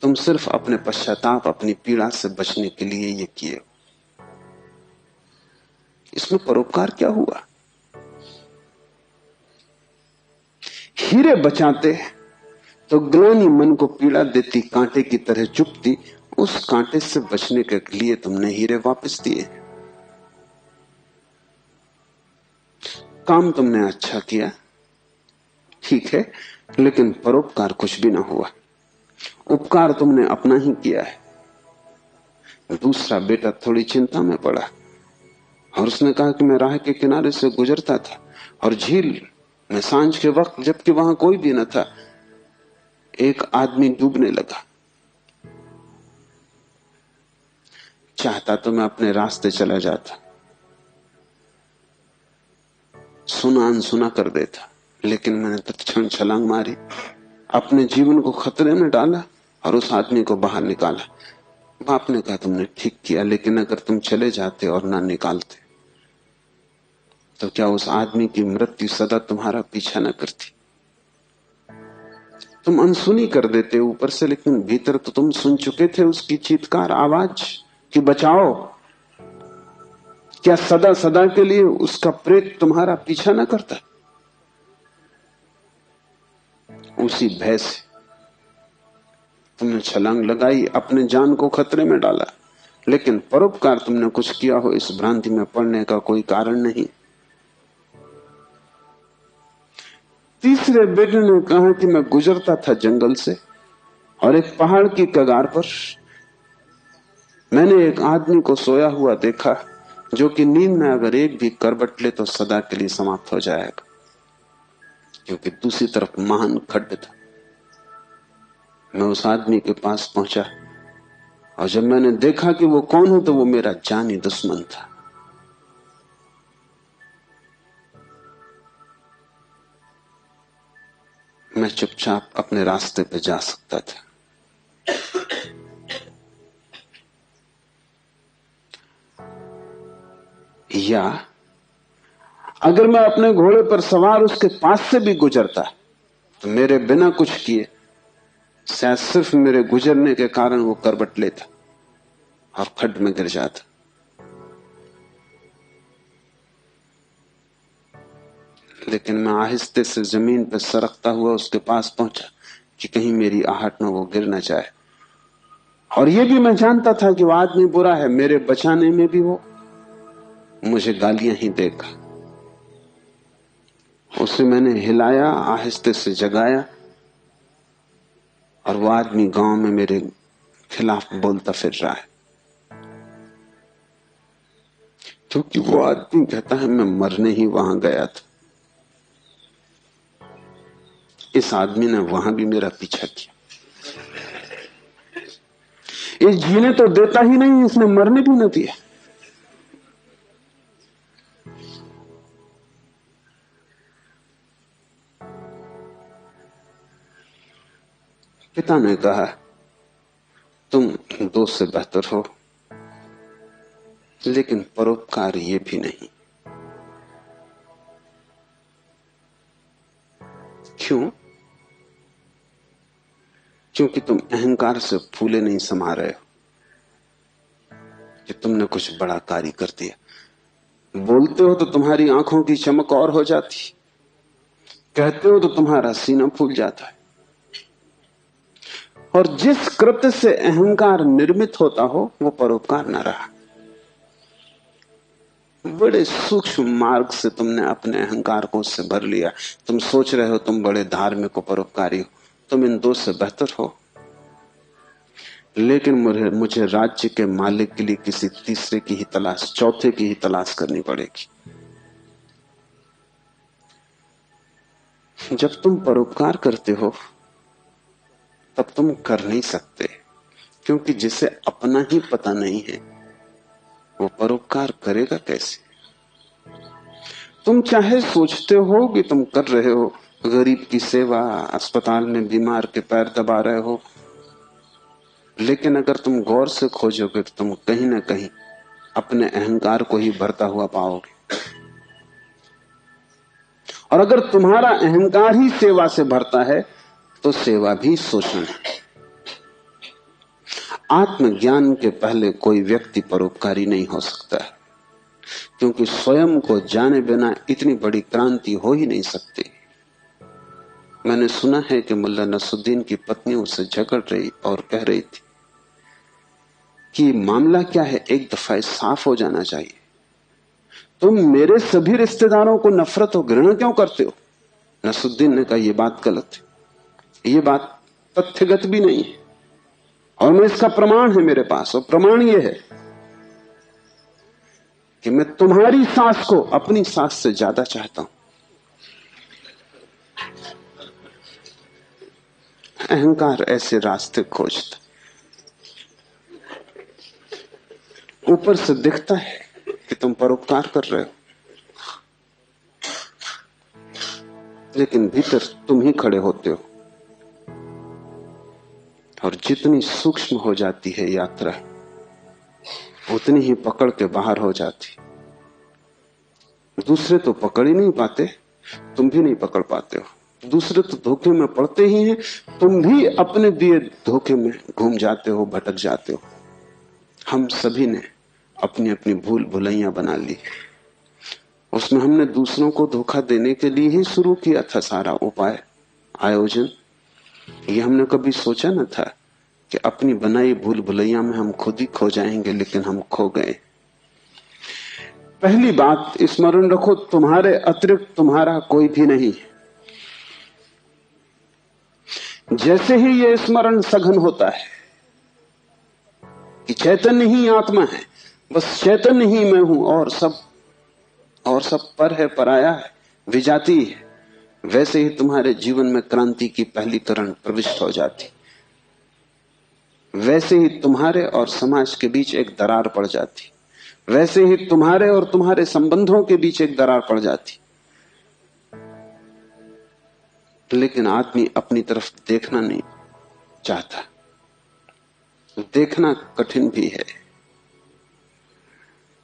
तुम सिर्फ अपने पश्चाताप, अपनी पीड़ा से बचने के लिए ये किए हो। इसमें परोपकार क्या हुआ? हीरे बचाते तो ग्लानि मन को पीड़ा देती, कांटे की तरह चुभती, उस कांटे से बचने के लिए तुमने हीरे वापस दिए। काम तुमने अच्छा किया, ठीक है, लेकिन परोपकार कुछ भी ना हुआ। उपकार तुमने अपना ही किया है। दूसरा बेटा थोड़ी चिंता में पड़ा और उसने कहा कि मैं राह के किनारे से गुजरता था और झील में सांझ के वक्त, जबकि वहां कोई भी न था, एक आदमी डूबने लगा। चाहता तो मैं अपने रास्ते चला जाता, सुना अनसुना कर देता, लेकिन मैंने तत्क्षण छलांग मारी, अपने जीवन को खतरे में डाला और उस आदमी को बाहर निकाला। बाप ने कहा तुमने ठीक किया, लेकिन अगर तुम चले जाते और ना निकालते तो क्या उस आदमी की मृत्यु सदा तुम्हारा पीछा न करती? तुम अनसुनी कर देते ऊपर से, लेकिन भीतर तो तुम सुन चुके थे उसकी चीत्कार आवाज कि बचाओ। क्या सदा सदा के लिए उसका प्रेत तुम्हारा पीछा न करता? उसी भय से तुमने छलांग लगाई, अपने जान को खतरे में डाला, लेकिन परोपकार तुमने कुछ किया हो इस भ्रांति में पड़ने का कोई कारण नहीं। तीसरे बेटे ने कहा कि मैं गुजरता था जंगल से और एक पहाड़ की कगार पर मैंने एक आदमी को सोया हुआ देखा, जो कि नींद में अगर एक भी करवट ले तो सदा के लिए समाप्त हो जाएगा, क्योंकि दूसरी तरफ महान खड्ड था। मैं उस आदमी के पास पहुंचा और जब मैंने देखा कि वो कौन है तो वो मेरा जानी दुश्मन था। मैं चुपचाप अपने रास्ते पे जा सकता था। या अगर मैं अपने घोड़े पर सवार उसके पास से भी गुजरता तो मेरे बिना कुछ किए शायद सिर्फ मेरे गुजरने के कारण वो करवट लेता और खड्ड में गिर जाता। लेकिन मैं आहिस्ते से जमीन पर सरकता हुआ उसके पास पहुंचा कि कहीं मेरी आहट में वो गिर न जाए। और ये भी मैं जानता था कि वो आदमी बुरा है, मेरे बचाने में भी वो मुझे गालियां ही देगा। उसे मैंने हिलाया, आहिस्ते से जगाया, और वो आदमी गांव में मेरे खिलाफ बोलता फिर रहा है, क्योंकि वो आदमी कहता है मैं मरने ही वहां गया था। इस आदमी ने वहां भी मेरा पीछा किया। इस जीने तो देता ही नहीं, इसने मरने भी न दिया। पिता ने कहा तुम दोस्त से बेहतर हो, लेकिन परोपकार ये भी नहीं। क्यों? क्योंकि तुम अहंकार से फूले नहीं समा रहे हो कि तुमने कुछ बड़ा कार्य कर दिया। बोलते हो तो तुम्हारी आंखों की चमक और हो जाती, कहते हो तो तुम्हारा सीना फूल जाता है। और जिस कृत्य से अहंकार निर्मित होता हो वो परोपकार न रहा। बड़े सूक्ष्म मार्ग से तुमने अपने अहंकार को उससे भर लिया। तुम सोच रहे हो तुम बड़े धार्मिक हो, परोपकारी हो, तुम इन दो से बेहतर हो, लेकिन मुझे राज्य के मालिक के लिए किसी तीसरे की ही तलाश, चौथे की ही तलाश करनी पड़ेगी। जब तुम परोपकार करते हो तब तुम कर नहीं सकते, क्योंकि जिसे अपना ही पता नहीं है वो परोपकार करेगा कैसे? तुम चाहे सोचते हो कि तुम कर रहे हो गरीब की सेवा, अस्पताल में बीमार के पैर दबा रहे हो, लेकिन अगर तुम गौर से खोजोगे तो तुम कहीं ना कहीं अपने अहंकार को ही भरता हुआ पाओगे। और अगर तुम्हारा अहंकार ही सेवा से भरता है तो सेवा भी शोषण है। आत्मज्ञान के पहले कोई व्यक्ति परोपकारी नहीं हो सकता है, क्योंकि स्वयं को जाने बिना इतनी बड़ी क्रांति हो ही नहीं सकती। मैंने सुना है कि मुल्ला नसरुद्दीन की पत्नी उससे झगड़ रही और कह रही थी कि मामला क्या है, एक दफा साफ हो जाना चाहिए। तुम मेरे सभी रिश्तेदारों को नफरत और घृणा क्यों करते हो? नसरुद्दीन ने कहा, यह बात गलत है, यह बात तथ्यगत भी नहीं है, और मैं इसका प्रमाण है मेरे पास। और प्रमाण यह है कि मैं तुम्हारी सास को अपनी सास से ज्यादा चाहता हूं। अहंकार ऐसे रास्ते खोजता, ऊपर से दिखता है कि तुम परोपकार कर रहे हो, लेकिन भीतर तुम ही खड़े होते हो। और जितनी सूक्ष्म हो जाती है यात्रा, उतनी ही पकड़ के बाहर हो जाती। दूसरे तो पकड़ ही नहीं पाते, तुम भी नहीं पकड़ पाते हो। दूसरे तो धोखे में पड़ते ही हैं, तुम भी अपने दिए धोखे में घूम जाते हो, भटक जाते हो। हम सभी ने अपनी अपनी भूल भुलैया बना ली। उसमें हमने दूसरों को धोखा देने के लिए ही शुरू किया था सारा उपाय, आयोजन। ये हमने कभी सोचा न था कि अपनी बनाई भूल भुलैया में हम खुद ही खो जाएंगे, लेकिन हम खो गए। पहली बात स्मरण रखो, तुम्हारे अतिरिक्त तुम्हारा कोई भी नहीं। जैसे ही यह स्मरण सघन होता है कि चैतन्य ही आत्मा है, बस चैतन्य ही मैं हूं, और सब पर है, पराया है, विजाती है, वैसे ही तुम्हारे जीवन में क्रांति की पहली किरण प्रविष्ट हो जाती। वैसे ही तुम्हारे और समाज के बीच एक दरार पड़ जाती। वैसे ही तुम्हारे और तुम्हारे संबंधों के बीच एक दरार पड़ जाती। लेकिन आदमी अपनी तरफ देखना नहीं चाहता। देखना कठिन भी है,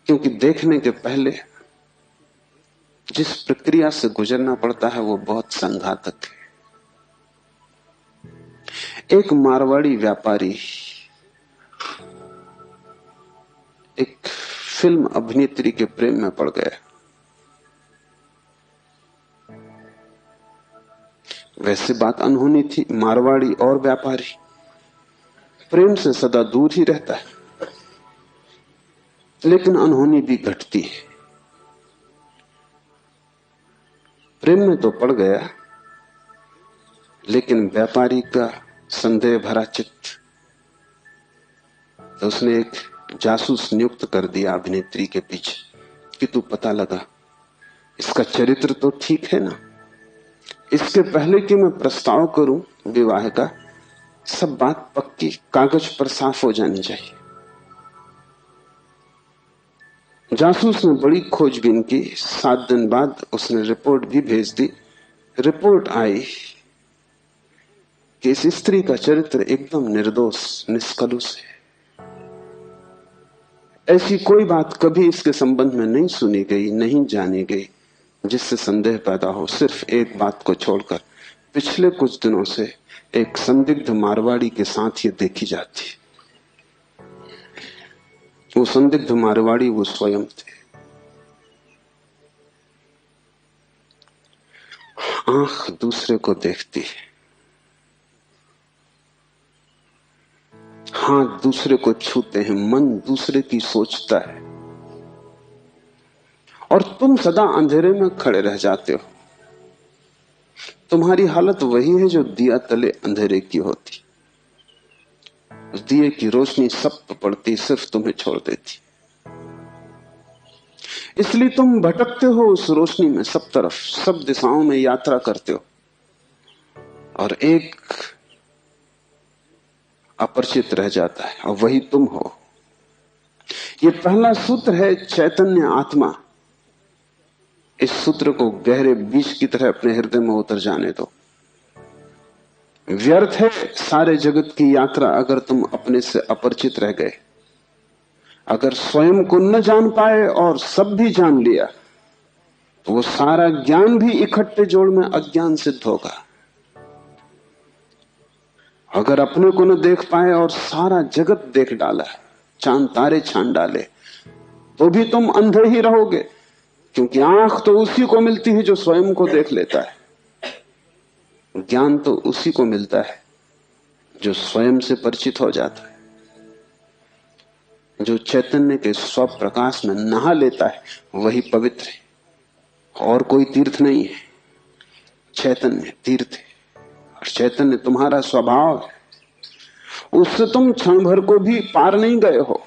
क्योंकि देखने के पहले जिस प्रक्रिया से गुजरना पड़ता है वो बहुत संघातक है। एक मारवाड़ी व्यापारी एक फिल्म अभिनेत्री के प्रेम में पड़ गया। वैसे बात अनहोनी थी, मारवाड़ी और व्यापारी प्रेम से सदा दूर ही रहता है, लेकिन अनहोनी भी घटती है। प्रेम में तो पड़ गया, लेकिन व्यापारी का संदेह भरा चित्त, तो उसने एक जासूस नियुक्त कर दिया अभिनेत्री के पीछे कि तू पता लगा इसका चरित्र तो ठीक है ना। इसके पहले कि मैं प्रस्ताव करूं विवाह का, सब बात पक्की कागज पर साफ हो जानी चाहिए। जासूस ने बड़ी खोजबीन की। 7 दिन बाद उसने रिपोर्ट भी भेज दी। रिपोर्ट आई कि इस स्त्री का चरित्र एकदम निर्दोष, निष्कलुष है। ऐसी कोई बात कभी इसके संबंध में नहीं सुनी गई, नहीं जानी गई जिससे संदेह पैदा हो। सिर्फ एक बात को छोड़कर पिछले कुछ दिनों से एक संदिग्ध मारवाड़ी के साथ ये देखी जाती। वो संदिग्ध मारवाड़ी वो स्वयं थे। आंख दूसरे को देखती है, हाथ दूसरे को छूते हैं, मन दूसरे की सोचता है, और तुम सदा अंधेरे में खड़े रह जाते हो। तुम्हारी हालत वही है जो दिया तले अंधेरे की होती। उस दिए की रोशनी सब पर पड़ती, सिर्फ तुम्हें छोड़ देती। इसलिए तुम भटकते हो उस रोशनी में, सब तरफ, सब दिशाओं में यात्रा करते हो, और एक अपरिचित रह जाता है, और वही तुम हो। यह पहला सूत्र है, चैतन्य आत्मा। इस सूत्र को गहरे बीज की तरह अपने हृदय में उतर जाने दो। व्यर्थ है सारे जगत की यात्रा अगर तुम अपने से अपरिचित रह गए। अगर स्वयं को न जान पाए और सब भी जान लिया तो वो सारा ज्ञान भी इकट्ठे जोड़ में अज्ञान सिद्ध होगा। अगर अपने को न देख पाए और सारा जगत देख डाला, चांद तारे छान डाले, तो भी तुम अंधे ही रहोगे, क्योंकि आंख तो उसी को मिलती है जो स्वयं को देख लेता है। ज्ञान तो उसी को मिलता है जो स्वयं से परिचित हो जाता है, जो चैतन्य के स्वप्रकाश में नहा लेता है, वही पवित्र है। और कोई तीर्थ नहीं है, चैतन्य तीर्थ है। और चैतन्य तुम्हारा स्वभाव है, उससे तुम क्षण भर को भी पार नहीं गए हो,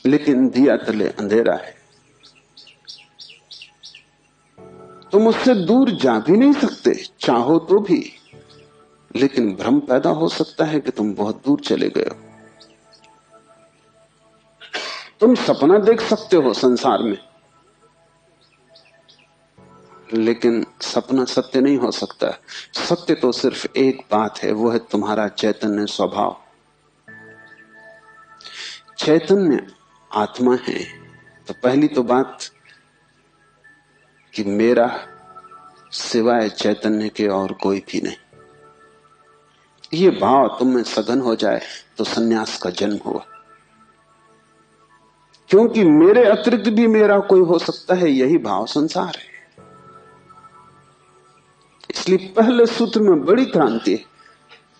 लेकिन दिया तले अंधेरा है। तुम उससे दूर जा भी नहीं सकते, चाहो तो भी, लेकिन भ्रम पैदा हो सकता है कि तुम बहुत दूर चले गए हो। तुम सपना देख सकते हो संसार में, लेकिन सपना सत्य नहीं हो सकता। सत्य तो सिर्फ एक बात है, वो है तुम्हारा चैतन्य स्वभाव। चैतन्य आत्मा है तो पहली तो बात कि मेरा सिवाय चैतन्य के और कोई भी नहीं। ये भाव तुम में सघन हो जाए तो सन्यास का जन्म हुआ, क्योंकि मेरे अतिरिक्त भी मेरा कोई हो सकता है, यही भाव संसार है। इसलिए पहले सूत्र में बड़ी क्रांति है,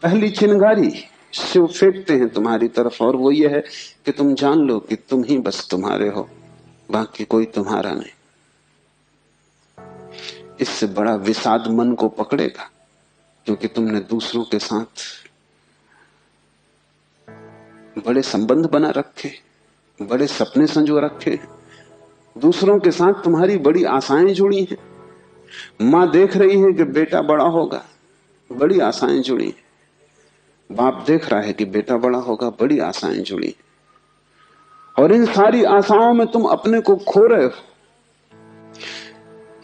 पहली चिंगारी शिव फेंकते हैं तुम्हारी तरफ, और वो ये है कि तुम जान लो कि तुम ही बस तुम्हारे हो, बाकी कोई तुम्हारा नहीं। इससे बड़ा विषाद मन को पकड़ेगा, क्योंकि तुमने दूसरों के साथ बड़े संबंध बना रखे, बड़े सपने संजो रखे, दूसरों के साथ तुम्हारी बड़ी आशाएं जुड़ी हैं। मां देख रही है कि बेटा बड़ा होगा, बड़ी आशाएं जुड़ी हैं। बाप देख रहा है कि बेटा बड़ा होगा, बड़ी आशाएं जुड़ी हैं। और इन सारी आशाओं में तुम अपने को खो रहे हो।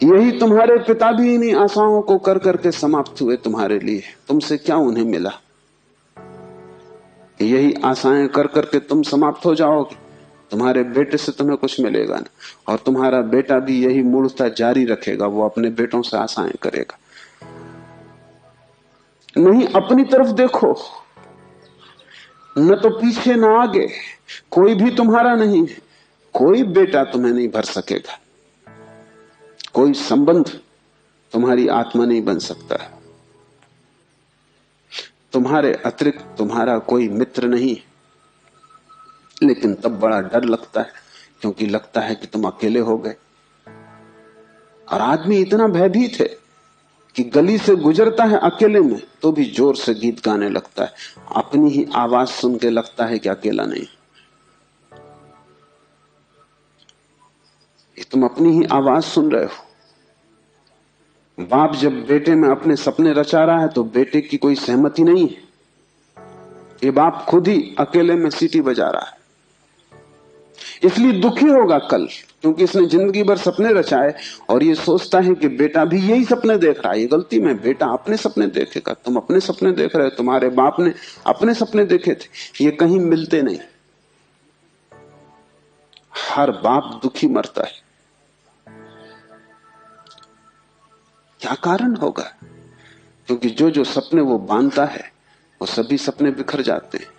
यही तुम्हारे पिता भी इन्हीं आशाओं को कर करके समाप्त हुए तुम्हारे लिए। तुमसे क्या उन्हें मिला? यही आशाएं कर करके तुम समाप्त हो जाओगे, तुम्हारे बेटे से तुम्हें कुछ मिलेगा ना। और तुम्हारा बेटा भी यही मूर्खता जारी रखेगा, वो अपने बेटों से आशाएं करेगा। नहीं, अपनी तरफ देखो, न तो पीछे न आगे, कोई भी तुम्हारा नहीं है। कोई बेटा तुम्हें नहीं भर सकेगा, कोई संबंध तुम्हारी आत्मा नहीं बन सकता। तुम्हारे अतिरिक्त तुम्हारा कोई मित्र नहीं, लेकिन तब बड़ा डर लगता है, क्योंकि लगता है कि तुम अकेले हो गए। और आदमी इतना भयभीत है कि गली से गुजरता है अकेले में तो भी जोर से गीत गाने लगता है, अपनी ही आवाज सुन के लगता है कि अकेला नहीं। ये तुम अपनी ही आवाज सुन रहे हो। बाप जब बेटे में अपने सपने रचा रहा है तो बेटे की कोई सहमति नहीं है। ये बाप खुद ही अकेले में सीटी बजा रहा है, इसलिए दुखी होगा कल, क्योंकि इसने जिंदगी भर सपने रचाए और ये सोचता है कि बेटा भी यही सपने देख रहा है। ये गलती में, बेटा अपने सपने देखेगा, तुम अपने सपने देख रहे हो, तुम्हारे बाप ने अपने सपने देखे थे, ये कहीं मिलते नहीं। हर बाप दुखी मरता है। क्या कारण होगा? क्योंकि जो जो सपने वो बांधता है वो सभी सपने बिखर जाते हैं।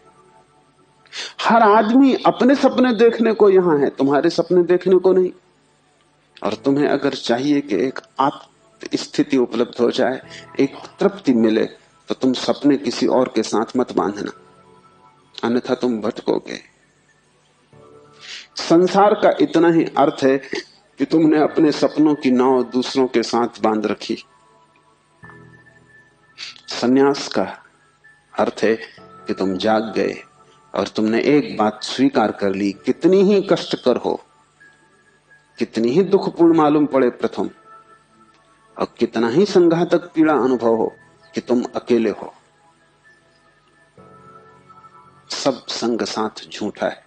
हर आदमी अपने सपने देखने को यहां है, तुम्हारे सपने देखने को नहीं। और तुम्हें अगर चाहिए कि एक आत्म स्थिति उपलब्ध हो जाए, एक तृप्ति मिले, तो तुम सपने किसी और के साथ मत बांधना, अन्यथा तुम भटकोगे। संसार का इतना ही अर्थ है कि तुमने अपने सपनों की नाव दूसरों के साथ बांध रखी। संन्यास का अर्थ है कि तुम जाग गए और तुमने एक बात स्वीकार कर ली, कितनी ही कष्टकर हो, कितनी ही दुखपूर्ण मालूम पड़े प्रथम, और कितना ही संघातक पीड़ा अनुभव हो, कि तुम अकेले हो। सब संग साथ झूठा है।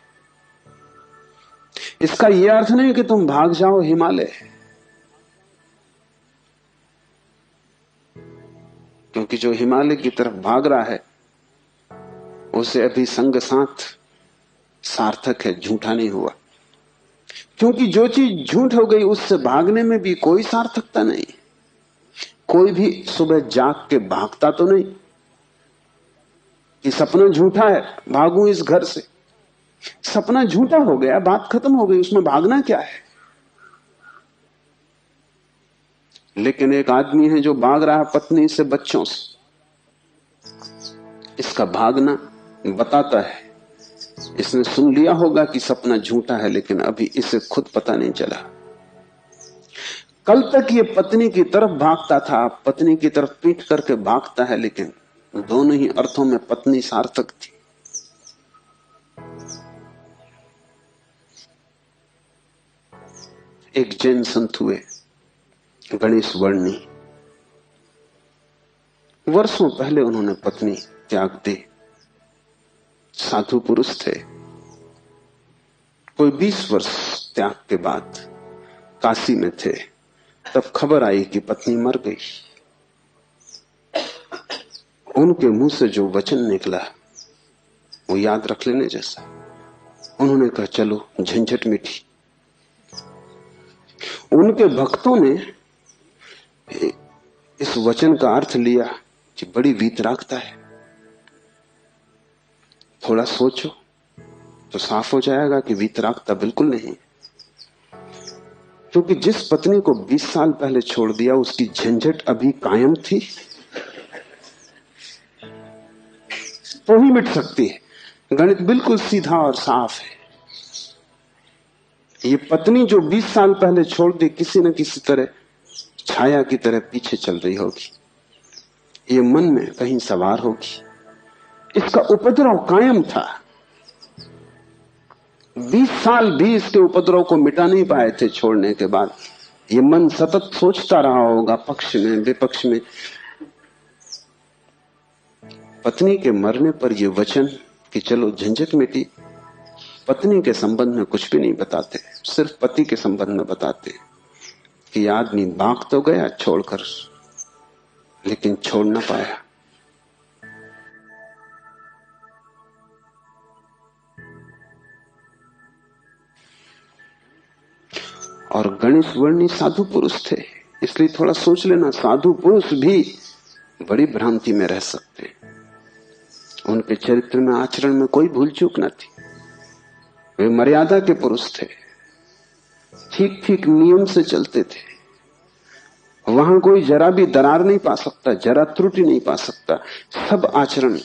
इसका यह अर्थ नहीं कि तुम भाग जाओ हिमालय। क्योंकि जो हिमालय की तरफ भाग रहा है उसे अभी संग साथ सार्थक है, झूठा नहीं हुआ। क्योंकि जो चीज झूठ हो गई उससे भागने में भी कोई सार्थकता नहीं। कोई भी सुबह जाग के भागता तो नहीं कि सपना झूठा है, भागूं इस घर से। सपना झूठा हो गया, बात खत्म हो गई, उसमें भागना क्या है। लेकिन एक आदमी है जो भाग रहा है पत्नी से, बच्चों से, इसका भागना बताता है। इसने सुन लिया होगा कि सपना झूठा है, लेकिन अभी इसे खुद पता नहीं चला। कल तक ये पत्नी की तरफ भागता था, पत्नी की तरफ पीठ करके भागता है, लेकिन दोनों ही अर्थों में पत्नी सार्थक थी। एक जैन संत हुए, गणेश वर्णी। वर्षों पहले उन्होंने पत्नी त्याग दी। साधु पुरुष थे। कोई 20 वर्ष त्याग के बाद काशी में थे, तब खबर आई कि पत्नी मर गई। उनके मुंह से जो वचन निकला वो याद रख लेने जैसा। उन्होंने कहा चलो झंझट मिटी। उनके भक्तों ने इस वचन का अर्थ लिया कि बड़ी वीतरागता है। थोड़ा सोचो तो साफ हो जाएगा कि वीतरागता बिल्कुल नहीं। क्योंकि जिस पत्नी को 20 साल पहले छोड़ दिया उसकी झंझट अभी कायम थी, तो ही मिट सकती है। गणित बिल्कुल सीधा और साफ है। ये पत्नी जो 20 साल पहले छोड़ दी, किसी न किसी तरह छाया की तरह पीछे चल रही होगी, ये मन में कहीं सवार होगी। इसका उपद्रव कायम था। 20 साल भी इसके उपद्रव को मिटा नहीं पाए थे छोड़ने के बाद। ये मन सतत सोचता रहा होगा, पक्ष में विपक्ष में। पत्नी के मरने पर यह वचन कि चलो झंझट मिटी, पत्नी के संबंध में कुछ भी नहीं बताते, सिर्फ पति के संबंध में बताते कि आदमी भाग तो गया छोड़कर, लेकिन छोड़ ना पाया। और गणेश वर्णी साधु पुरुष थे, इसलिए थोड़ा सोच लेना, साधु पुरुष भी बड़ी भ्रांति में रह सकते। उनके चरित्र में, आचरण में कोई भूल चूक न थी। वे मर्यादा के पुरुष थे, ठीक ठीक नियम से चलते थे। वहां कोई जरा भी दरार नहीं पा सकता, जरा त्रुटि नहीं पा सकता। सब आचरण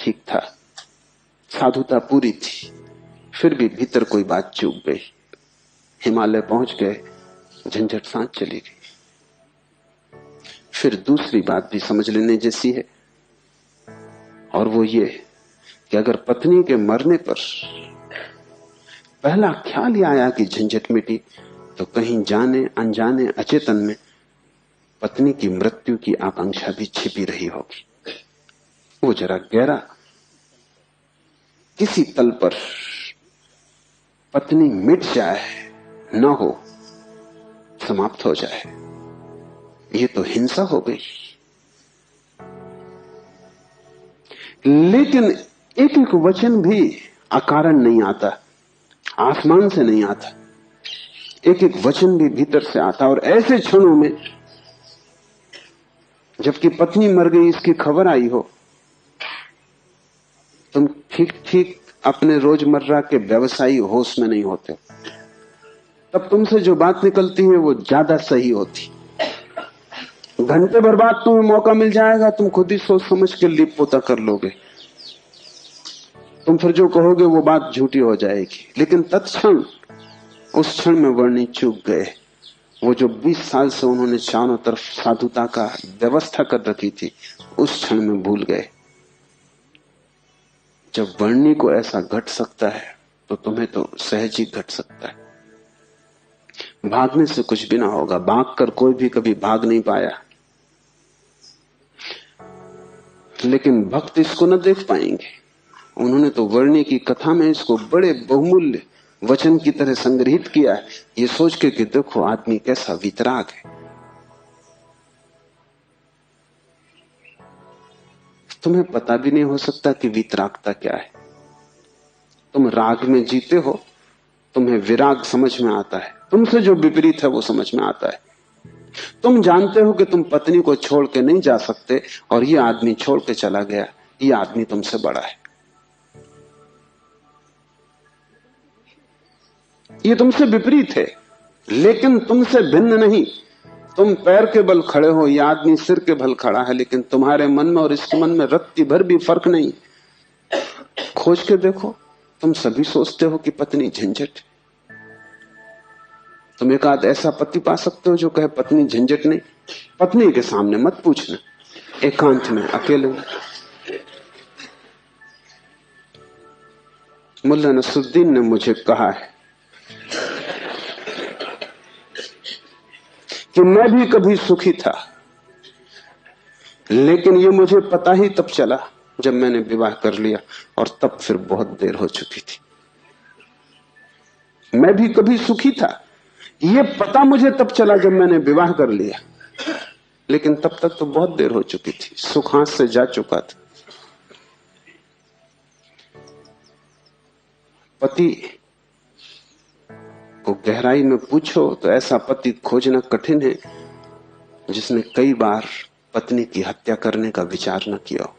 ठीक था, साधुता पूरी थी। फिर भी भीतर कोई बात चूक गई। हिमालय पहुंच गए, झंझट सांस चली गई। फिर दूसरी बात भी समझ लेने जैसी है, और वो ये कि अगर पत्नी के मरने पर पहला ख्याल ही आया कि झंझट मिटी, तो कहीं जाने अनजाने अचेतन में पत्नी की मृत्यु की आकांक्षा भी छिपी रही होगी। वो जरा गहरा किसी तल पर पत्नी मिट जाए, न हो, समाप्त हो जाए, ये तो हिंसा हो गई। लेकिन एक एक वचन भी अकारण नहीं आता, आसमान से नहीं आता। एक एक वचन भी भीतर से आता। और ऐसे क्षणों में जबकि पत्नी मर गई इसकी खबर आई हो, तुम ठीक ठीक अपने रोजमर्रा के व्यवसायी होश में नहीं होते, तब तुमसे जो बात निकलती है वो ज्यादा सही होती। घंटे भर बाद तुम्हें मौका मिल जाएगा, तुम खुद ही सोच समझ के लिप पोता कर लोगे। तुम फिर जो कहोगे वो बात झूठी हो जाएगी। लेकिन तत्क्षण, उस क्षण में वर्णी चूक गए। वो जो 20 साल से उन्होंने चारों तरफ साधुता का व्यवस्था कर रखी थी, उस क्षण में भूल गए। जब वर्णी को ऐसा घट सकता है तो तुम्हें तो सहज ही घट सकता है। भागने से कुछ भी ना होगा, भागकर कोई भी कभी भाग नहीं पाया। लेकिन भक्त इसको न देख पाएंगे। उन्होंने तो वर्णी की कथा में इसको बड़े बहुमूल्य वचन की तरह संग्रहित किया है, ये सोच के कि देखो आदमी कैसा वितराग है। तुम्हें पता भी नहीं हो सकता कि वीतरागता क्या है। तुम राग में जीते हो, तुम्हें विराग समझ में आता है, तुमसे जो विपरीत है वो समझ में आता है। तुम जानते हो कि तुम पत्नी को छोड़ के नहीं जा सकते, और ये आदमी छोड़ के चला गया, ये आदमी तुमसे बड़ा है, ये तुमसे विपरीत है, लेकिन तुमसे भिन्न नहीं। तुम पैर के बल खड़े हो, यह आदमी सिर के बल खड़ा है, लेकिन तुम्हारे मन में और इसके मन में रत्ती भर भी फर्क नहीं। खोज के देखो, तुम सभी सोचते हो कि पत्नी झंझट। तुम एक आध ऐसा पति पा सकते हो जो कहे पत्नी झंझट नहीं। पत्नी के सामने मत पूछना, एकांत में अकेले में। मुल्ला नसरुद्दीन ने मुझे कहा है कि मैं भी कभी सुखी था, लेकिन ये मुझे पता ही तब चला जब मैंने विवाह कर लिया, और तब फिर बहुत देर हो चुकी थी। मैं भी कभी सुखी था, ये पता मुझे तब चला जब मैंने विवाह कर लिया, लेकिन तब तक तो बहुत देर हो चुकी थी, सुख हाथ से जा चुका था। पति को गहराई में पूछो तो ऐसा पति खोजना कठिन है जिसने कई बार पत्नी की हत्या करने का विचार न किया हो,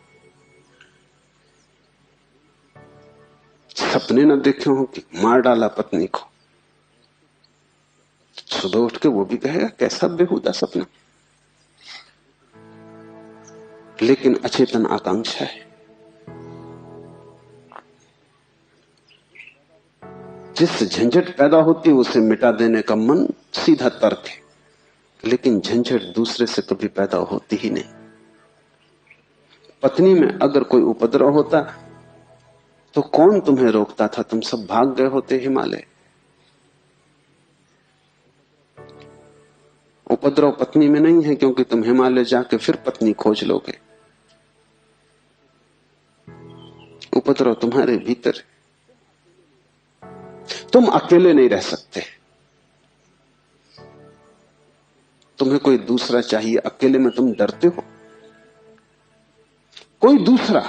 सपने न देखे हो कि मार डाला पत्नी को। सुबह उठ के वो भी कहेगा कैसा बेहुदा सपना, लेकिन अचेतन आकांक्षा है। जिससे झंझट पैदा होती है उसे मिटा देने का मन सीधा तर्क है, लेकिन झंझट दूसरे से कभी पैदा होती ही नहीं। पत्नी में अगर कोई उपद्रव होता तो कौन तुम्हें रोकता था? तुम सब भाग गए होते हिमालय। उपद्रव पत्नी में नहीं है, क्योंकि तुम हिमालय जाके फिर पत्नी खोज लोगे। उपद्रव तुम्हारे भीतर है। तुम अकेले नहीं रह सकते, तुम्हें कोई दूसरा चाहिए। अकेले में तुम डरते हो, कोई दूसरा,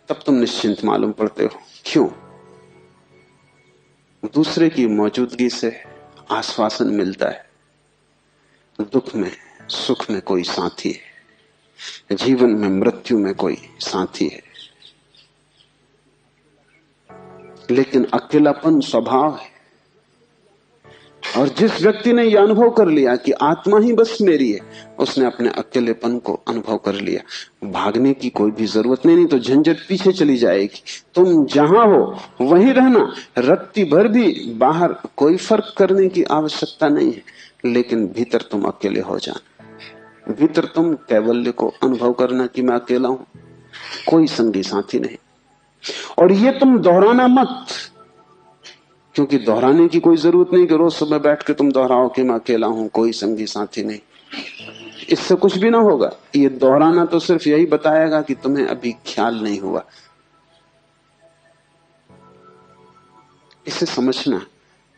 तब तुम निश्चिंत मालूम पड़ते हो। क्यों? दूसरे की मौजूदगी से आश्वासन मिलता है। दुख में सुख में कोई साथी है, जीवन में मृत्यु में कोई साथी है। लेकिन अकेलापन स्वभाव है, और जिस व्यक्ति ने यह अनुभव कर लिया कि आत्मा ही बस मेरी है, उसने अपने अकेलेपन को अनुभव कर लिया। भागने की कोई भी जरूरत नहीं तो झंझट पीछे चली जाएगी। तुम जहां हो वहीं रहना, रत्ती भर भी बाहर कोई फर्क करने की आवश्यकता नहीं है, लेकिन भीतर तुम अकेले हो जाना। भीतर तुम कैवल्य को अनुभव करना कि मैं अकेला हूं, कोई संगी साथी नहीं। और ये तुम दोहराना मत, क्योंकि दोहराने की कोई जरूरत नहीं कि रोज सुबह बैठ के तुम दोहराओ कि मैं अकेला हूं, कोई संगी साथी नहीं। इससे कुछ भी ना होगा। ये दोहराना तो सिर्फ यही बताएगा कि तुम्हें अभी ख्याल नहीं हुआ। इसे समझना,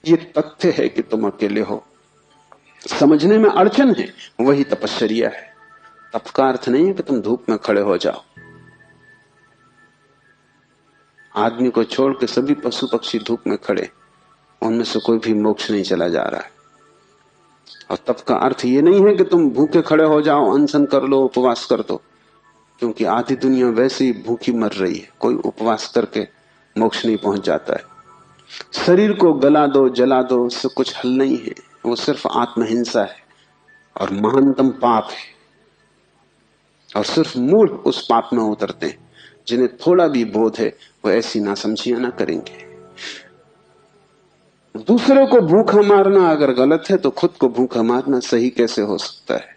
ये तथ्य है कि तुम अकेले हो। समझने में अड़चन है, वही तपश्चर्या है। तप का अर्थ नहीं है कि तुम धूप में खड़े हो जाओ। आदमी को छोड़ के सभी पशु पक्षी धूप में खड़े, उनमें से कोई भी मोक्ष नहीं चला जा रहा है। और तप का अर्थ ये नहीं है कि तुम भूखे खड़े हो जाओ, अनशन कर लो, उपवास कर दो, क्योंकि आधी दुनिया वैसे ही भूखी मर रही है। कोई उपवास करके मोक्ष नहीं पहुंच जाता है। शरीर को गला दो, जला दो, उससे कुछ हल नहीं है। वो सिर्फ आत्महिंसा है और महानतम पाप है। और सिर्फ मूढ़ उस पाप में उतरते हैं। जिन्हें थोड़ा भी बोध है वो ऐसी नासमझियां ना करेंगे। दूसरे को भूखा मारना अगर गलत है तो खुद को भूखा मारना सही कैसे हो सकता है?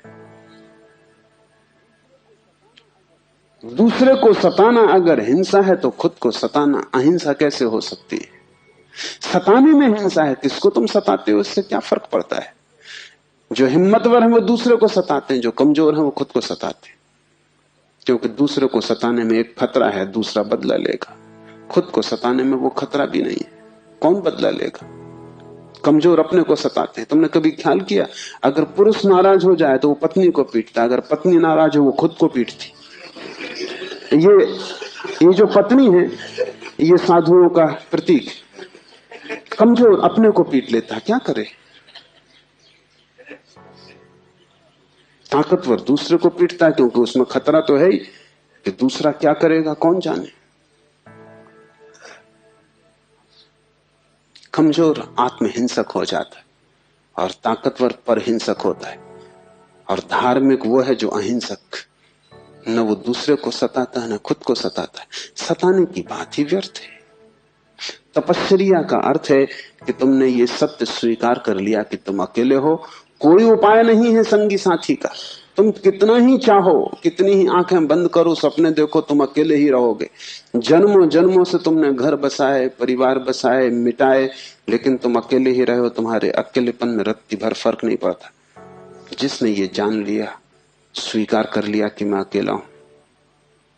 दूसरे को सताना अगर हिंसा है तो खुद को सताना अहिंसा कैसे हो सकती है? सताने में हिंसा है, किसको तुम सताते हो इससे क्या फर्क पड़ता है? जो हिम्मतवर है वो दूसरे को सताते हैं, जो कमजोर है वो खुद को सताते हैं। क्योंकि दूसरे को सताने में एक खतरा है, दूसरा बदला लेगा। खुद को सताने में वो खतरा भी नहीं है, कौन बदला लेगा? कमजोर अपने को सताते हैं। तुमने कभी ख्याल किया, अगर पुरुष नाराज हो जाए तो वो पत्नी को पीटता, अगर पत्नी नाराज हो वो खुद को पीटती। ये जो पत्नी है ये साधुओं का प्रतीक है। कमजोर अपने को पीट लेता, क्या करे। ताकतवर दूसरे को पीटता है, क्योंकि उसमें खतरा तो है ही कि दूसरा क्या करेगा कौन जाने। कमजोर आत्महिंसक हो जाता है और ताकतवर परहिंसक होता है। और धार्मिक वो है जो अहिंसक, न वो दूसरे को सताता है न खुद को सताता है। सताने की बात ही व्यर्थ है। तपस्या का अर्थ है कि तुमने ये सत्य स्वीकार कर लिया कि तुम अकेले हो, कोई उपाय नहीं है संगी साथी का। तुम कितना ही चाहो, कितनी ही आंखें बंद करो, सपने देखो, तुम अकेले ही रहोगे। जन्मों जन्मों से तुमने घर बसाए, परिवार बसाए, मिटाए, लेकिन तुम अकेले ही रहे हो। तुम्हारे अकेलेपन में रत्ती भर फर्क नहीं पड़ता। जिसने ये जान लिया, स्वीकार कर लिया कि मैं अकेला हूं,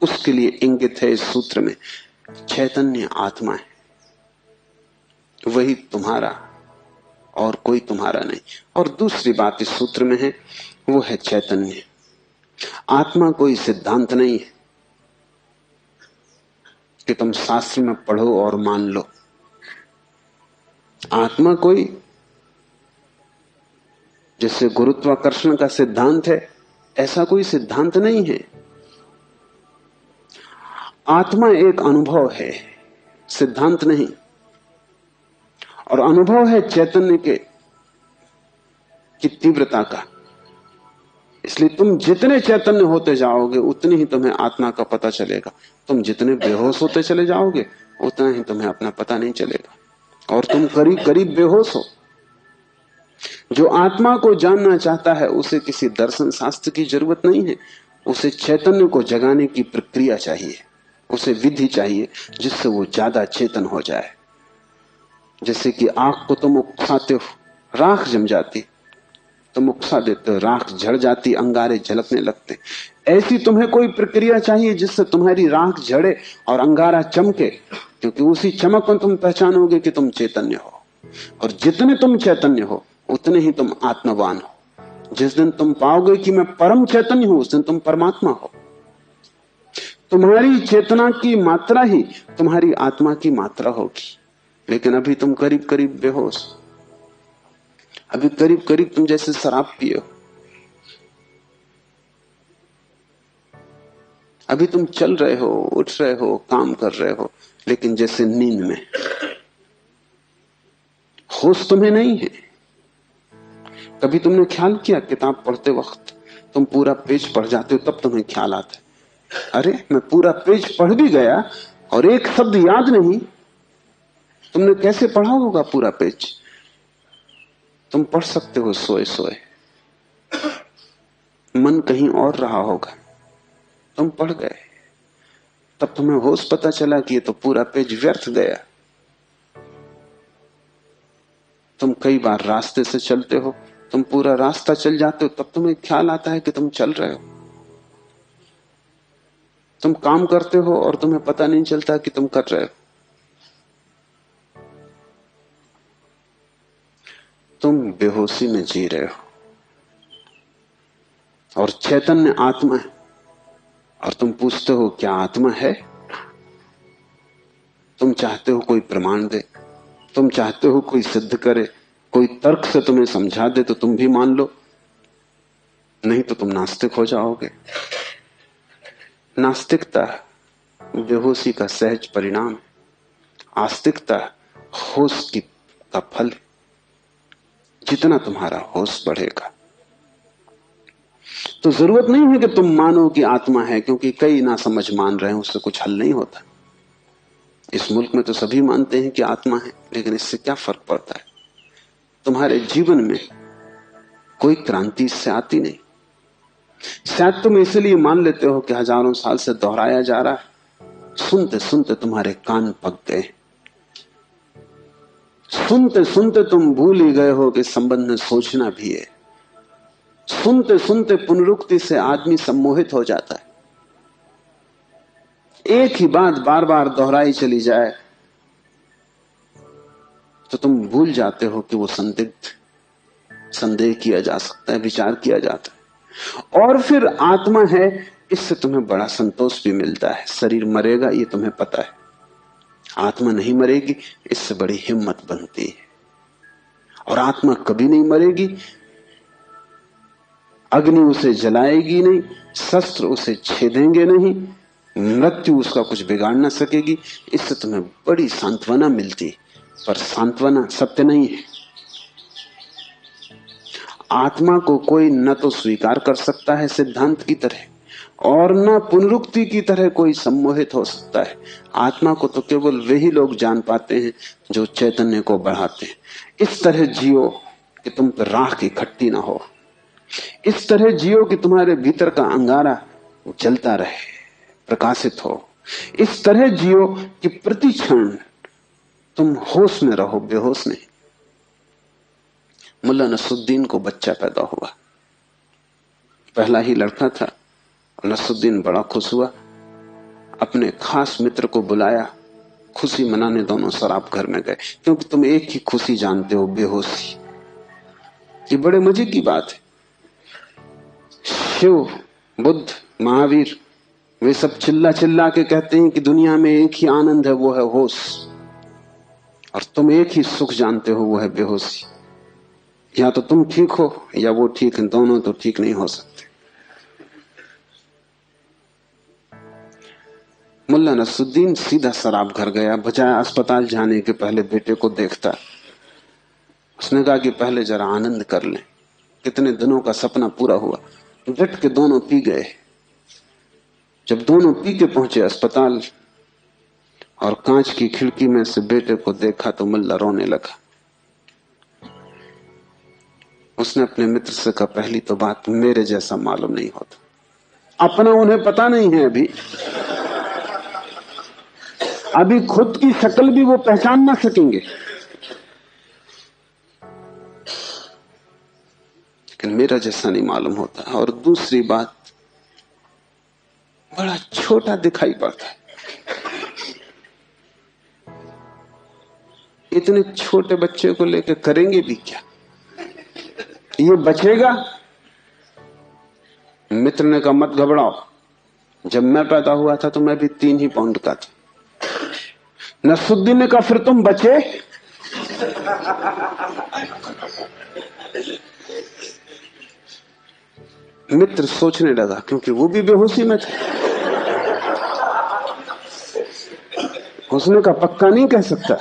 उसके लिए इंगित है इस सूत्र में चैतन्य आत्मा है, वही तुम्हारा और कोई तुम्हारा नहीं। और दूसरी बात इस सूत्र में है, वो है चैतन्य। आत्मा कोई सिद्धांत नहीं है कि तुम शास्त्र में पढ़ो और मान लो। आत्मा कोई, जैसे गुरुत्वाकर्षण का सिद्धांत है, ऐसा कोई सिद्धांत नहीं है। आत्मा एक अनुभव है, सिद्धांत नहीं। और अनुभव है चैतन्य की तीव्रता का। इसलिए तुम जितने चैतन्य होते जाओगे उतनी ही तुम्हें आत्मा का पता चलेगा। तुम जितने बेहोश होते चले जाओगे उतना ही तुम्हें अपना पता नहीं चलेगा। और तुम करीब करीब बेहोश हो। जो आत्मा को जानना चाहता है उसे किसी दर्शन शास्त्र की जरूरत नहीं है, उसे चैतन्य को जगाने की प्रक्रिया चाहिए, उसे विधि चाहिए जिससे वो ज्यादा चेतन हो जाए। जैसे कि आग को तुम उकसाते हो, राख जम जाती, तुम उकसा देते हो, राख झड़ जाती, अंगारे झलकने लगते। ऐसी तुम्हें कोई प्रक्रिया चाहिए जिससे तुम्हारी राख झड़े और अंगारा चमके, क्योंकि उसी चमक में तुम पहचानोगे कि तुम चैतन्य हो। और जितने तुम चैतन्य हो उतने ही तुम आत्मवान हो। जिस दिन तुम पाओगे कि मैं परम चैतन्य हूं, उस दिन तुम परमात्मा हो। तुम्हारी चेतना की मात्रा ही तुम्हारी आत्मा की मात्रा होगी। लेकिन अभी तुम करीब करीब बेहोश, अभी करीब करीब तुम जैसे शराब पिए हो। अभी तुम चल रहे हो, उठ रहे हो, काम कर रहे हो, लेकिन जैसे नींद में। होश तुम्हें नहीं है। कभी तुमने ख्याल किया, किताब पढ़ते वक्त तुम पूरा पेज पढ़ जाते हो, तब तुम्हें ख्याल आता है, अरे मैं पूरा पेज पढ़ भी गया और एक शब्द याद नहीं। तुमने कैसे पढ़ा होगा पूरा पेज? तुम पढ़ सकते हो सोए सोए, मन कहीं और रहा होगा, तुम पढ़ गए, तब तुम्हें होश पता चला कि ये तो पूरा पेज व्यर्थ गया। तुम कई बार रास्ते से चलते हो, तुम पूरा रास्ता चल जाते हो, तब तुम्हें ख्याल आता है कि तुम चल रहे हो। तुम काम करते हो और तुम्हें पता नहीं चलता कि तुम कर रहे हो। तुम बेहोशी में जी रहे हो और चैतन्य आत्मा है। और तुम पूछते हो क्या आत्मा है? तुम चाहते हो कोई प्रमाण दे, तुम चाहते हो कोई सिद्ध करे, कोई तर्क से तुम्हें समझा दे तो तुम भी मान लो, नहीं तो तुम नास्तिक हो जाओगे। नास्तिकता बेहोशी का सहज परिणाम, आस्तिकता होश का फल। जितना तुम्हारा होश बढ़ेगा तो जरूरत नहीं है कि तुम मानो कि आत्मा है, क्योंकि कई ना समझ मान रहे हैं, उससे कुछ हल नहीं होता। इस मुल्क में तो सभी मानते हैं कि आत्मा है, लेकिन इससे क्या फर्क पड़ता है? तुम्हारे जीवन में कोई क्रांति इससे आती नहीं। शायद तुम इसलिए मान लेते हो कि हजारों साल से दोहराया जा रहा है। सुनते सुनते तुम्हारे कान पक गए, सुनते सुनते तुम भूल ही गए हो कि संबंध में सोचना भी है। सुनते सुनते पुनरुक्ति से आदमी सम्मोहित हो जाता है। एक ही बात बार बार दोहराई चली जाए तो तुम भूल जाते हो कि वो संदिग्ध, संदेह किया जा सकता है, विचार किया जाता है। और फिर आत्मा है, इससे तुम्हें बड़ा संतोष भी मिलता है। शरीर मरेगा ये तुम्हें पता है, आत्मा नहीं मरेगी इससे बड़ी हिम्मत बनती है। और आत्मा कभी नहीं मरेगी, अग्नि उसे जलाएगी नहीं, शस्त्र उसे छेदेंगे नहीं, मृत्यु उसका कुछ बिगाड़ ना सकेगी। इससे तुम्हें बड़ी सांत्वना मिलती। पर सांत्वना सत्य नहीं है। आत्मा को कोई न तो स्वीकार कर सकता है सिद्धांत की तरह, और न पुनरुक्ति की तरह कोई सम्मोहित हो सकता है। आत्मा को तो केवल वही लोग जान पाते हैं जो चैतन्य को बढ़ाते हैं। इस तरह जियो कि तुम पर राख इकट्ठी ना हो, इस तरह जियो कि तुम्हारे भीतर का अंगारा जलता रहे, प्रकाशित हो। इस तरह जियो कि प्रति क्षण तुम होश में रहो, बेहोश नहीं। मुल्ला नसरुद्दीन को बच्चा पैदा हुआ, पहला ही लड़का था। नसरुद्दीन बड़ा खुश हुआ, अपने खास मित्र को बुलाया, खुशी मनाने दोनों शराब घर में गए। क्योंकि तुम एक ही खुशी जानते हो, बेहोशी। ये बड़े मजे की बात है। शिव, बुद्ध, महावीर, वे सब चिल्ला चिल्ला के कहते हैं कि दुनिया में एक ही आनंद है, वो है होश। और तुम एक ही सुख जानते हो, वो है बेहोशी। या तो तुम ठीक हो या वो ठीक है, दोनों तो ठीक नहीं हो सकते। मुल्ला नसरुद्दीन सीधा शराब घर गया, बजाय अस्पताल जाने के पहले बेटे को देखता। उसने कहा कि पहले जरा आनंद कर लें, कितने दिनों का सपना पूरा हुआ। डट के दोनों पी गए। जब दोनों पी के पहुंचे अस्पताल और कांच की खिड़की में से बेटे को देखा तो मुल्ला रोने लगा। उसने अपने मित्र से कहा, पहली तो बात मेरे जैसा मालूम नहीं होता। अपना उन्हें पता नहीं है, अभी खुद की शक्ल भी वो पहचान ना सकेंगे, लेकिन मेरा जैसा नहीं मालूम होता। और दूसरी बात, बड़ा छोटा दिखाई पड़ता है। इतने छोटे बच्चे को लेकर करेंगे भी क्या? ये बचेगा? मित्र ने कहा, मत घबराओ, जब मैं पैदा हुआ था तो मैं भी 3 ही पाउंड का था। नसरुद्दीन ने कहा, फिर तुम बचे? मित्र सोचने लगा, क्योंकि वो भी बेहोशी में था। उसने कहा, पक्का नहीं कह सकता।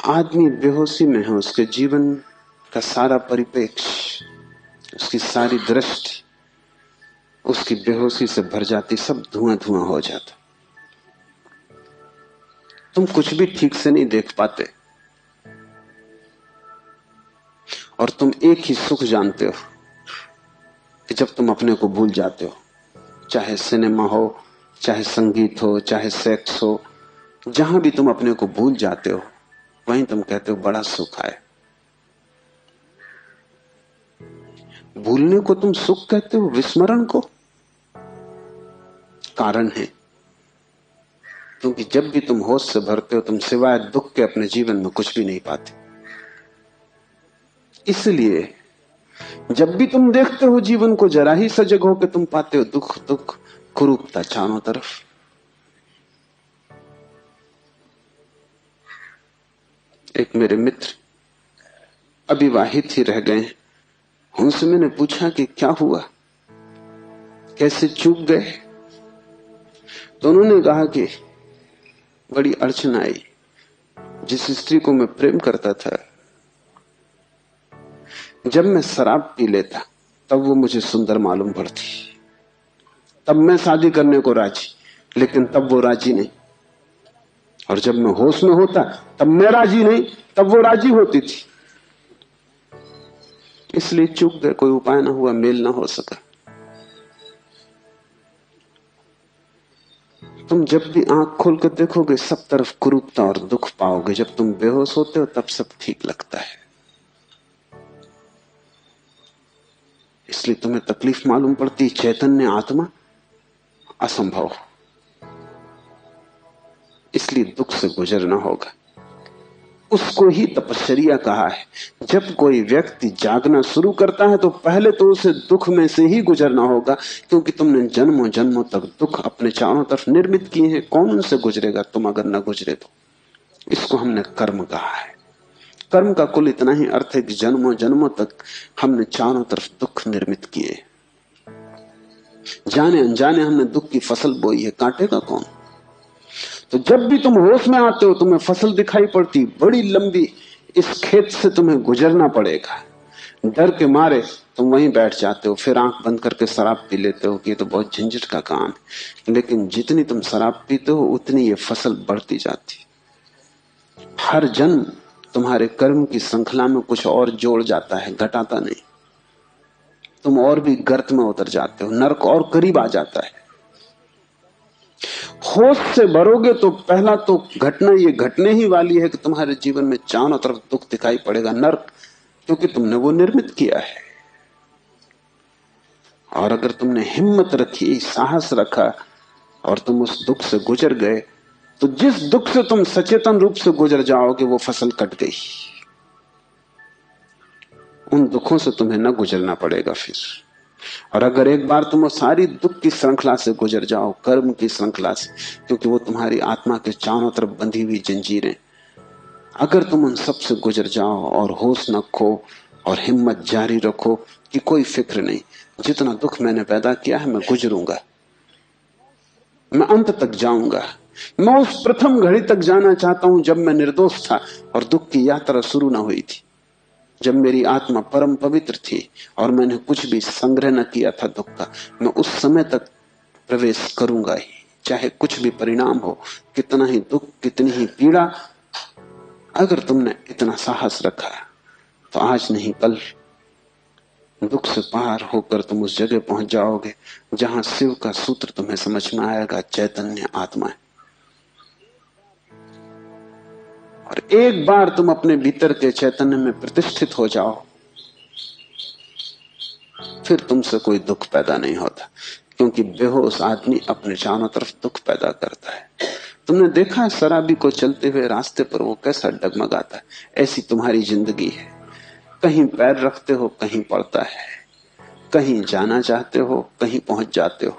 आदमी बेहोशी में है, उसके जीवन का सारा परिप्रेक्ष्य, उसकी सारी दृष्टि उसकी बेहोशी से भर जाती, सब धुआं धुआं हो जाता। तुम कुछ भी ठीक से नहीं देख पाते, और तुम एक ही सुख जानते हो कि जब तुम अपने को भूल जाते हो। चाहे सिनेमा हो, चाहे संगीत हो, चाहे सेक्स हो, जहां भी तुम अपने को भूल जाते हो, वहीं तुम कहते हो बड़ा सुख आए। भूलने को तुम सुख कहते हो, विस्मरण को? कारण है, क्योंकि जब भी तुम होश से भरते हो, तुम सिवाय दुख के अपने जीवन में कुछ भी नहीं पाते। इसलिए जब भी तुम देखते हो जीवन को, जरा ही सजग हो के तुम पाते हो दुख दुख, कुरूपता चारों तरफ। एक मेरे मित्र अविवाहित ही रह गए, उनसे मैंने पूछा कि क्या हुआ, कैसे चूक गए? तो उन्होंने कहा कि बड़ी अड़चन आई। जिस स्त्री को मैं प्रेम करता था, जब मैं शराब पी लेता तब वो मुझे सुंदर मालूम पड़ती। तब मैं शादी करने को राजी, लेकिन तब वो राजी नहीं। और जब मैं होश में होता तब मैं राजी नहीं, तब वो राजी होती थी। इसलिए चूक गए, कोई उपाय ना हुआ, मेल ना हो सका। तुम जब भी आंख खोल कर देखोगे, सब तरफ कुरूपता और दुख पाओगे। जब तुम बेहोश होते हो तब सब ठीक लगता है। इसलिए तुम्हें तकलीफ मालूम पड़ती। चैतन्य आत्मा असंभव, इसलिए दुख से गुजरना होगा। उसको ही तपश्चर्या कहा है। जब कोई व्यक्ति जागना शुरू करता है तो पहले तो उसे दुख में से ही गुजरना होगा, क्योंकि तुमने जन्मों जन्मों तक दुख अपने चारों तरफ निर्मित किए हैं। कौन उनसे गुजरेगा तुम अगर न गुजरे तो? इसको हमने कर्म कहा है। कर्म का कुल इतना ही अर्थ है कि जन्मों जन्मों तक हमने चारों तरफ दुख निर्मित किए, जाने अनजाने हमने दुख की फसल बोई है, काटेगा कौन? तो जब भी तुम होश में आते हो तुम्हें फसल दिखाई पड़ती बड़ी लंबी, इस खेत से तुम्हें गुजरना पड़ेगा। डर के मारे तुम वहीं बैठ जाते हो, फिर आंख बंद करके शराब पी लेते हो कि ये तो बहुत झंझट का काम है। लेकिन जितनी तुम शराब पीते हो उतनी ये फसल बढ़ती जाती। हर जन्म तुम्हारे कर्म की श्रृंखला में कुछ और जोड़ जाता है, घटाता नहीं। तुम और भी गर्त में उतर जाते हो, नरक और करीब आ जाता है। होश से भरोगे तो पहला तो घटना ये घटने ही वाली है कि तुम्हारे जीवन में चारों तरफ दुख दिखाई पड़ेगा, नरक, क्योंकि तुमने वो निर्मित किया है। और अगर तुमने हिम्मत रखी, साहस रखा और तुम उस दुख से गुजर गए, तो जिस दुख से तुम सचेतन रूप से गुजर जाओगे वो फसल कट गई। उन दुखों से तुम्हें न गुजरना पड़ेगा फिर। और अगर एक बार तुम सारी दुख की श्रृंखला से गुजर जाओ, कर्म की श्रृंखला से, क्योंकि वो तुम्हारी आत्मा के चारों तरफ बंधी हुई जंजीरें, अगर तुम उन सब से गुजर जाओ और होश न खो और हिम्मत जारी रखो कि कोई फिक्र नहीं, जितना दुख मैंने पैदा किया है मैं गुजरूंगा, मैं अंत तक जाऊंगा। मैं उस प्रथम घड़ी तक जाना चाहता हूं जब मैं निर्दोष था और दुख की यात्रा शुरू न हुई थी, जब मेरी आत्मा परम पवित्र थी और मैंने कुछ भी संग्रह न किया था दुख का। मैं उस समय तक प्रवेश करूंगा ही, चाहे कुछ भी परिणाम हो, कितना ही दुख, कितनी ही पीड़ा। अगर तुमने इतना साहस रखा तो आज नहीं कल दुख से पार होकर तुम उस जगह पहुंच जाओगे जहां शिव का सूत्र तुम्हें समझ में आएगा, चैतन्य आत्मा है। और एक बार तुम अपने भीतर के चैतन्य में प्रतिष्ठित हो जाओ, फिर तुमसे कोई दुख पैदा नहीं होता, क्योंकि बेहोश आदमी अपने चारों तरफ दुख पैदा करता है। तुमने देखा है शराबी को चलते हुए रास्ते पर वो कैसा डगमगाता है? ऐसी तुम्हारी जिंदगी है। कहीं पैर रखते हो कहीं पड़ता है, कहीं जाना चाहते हो कहीं पहुंच जाते हो,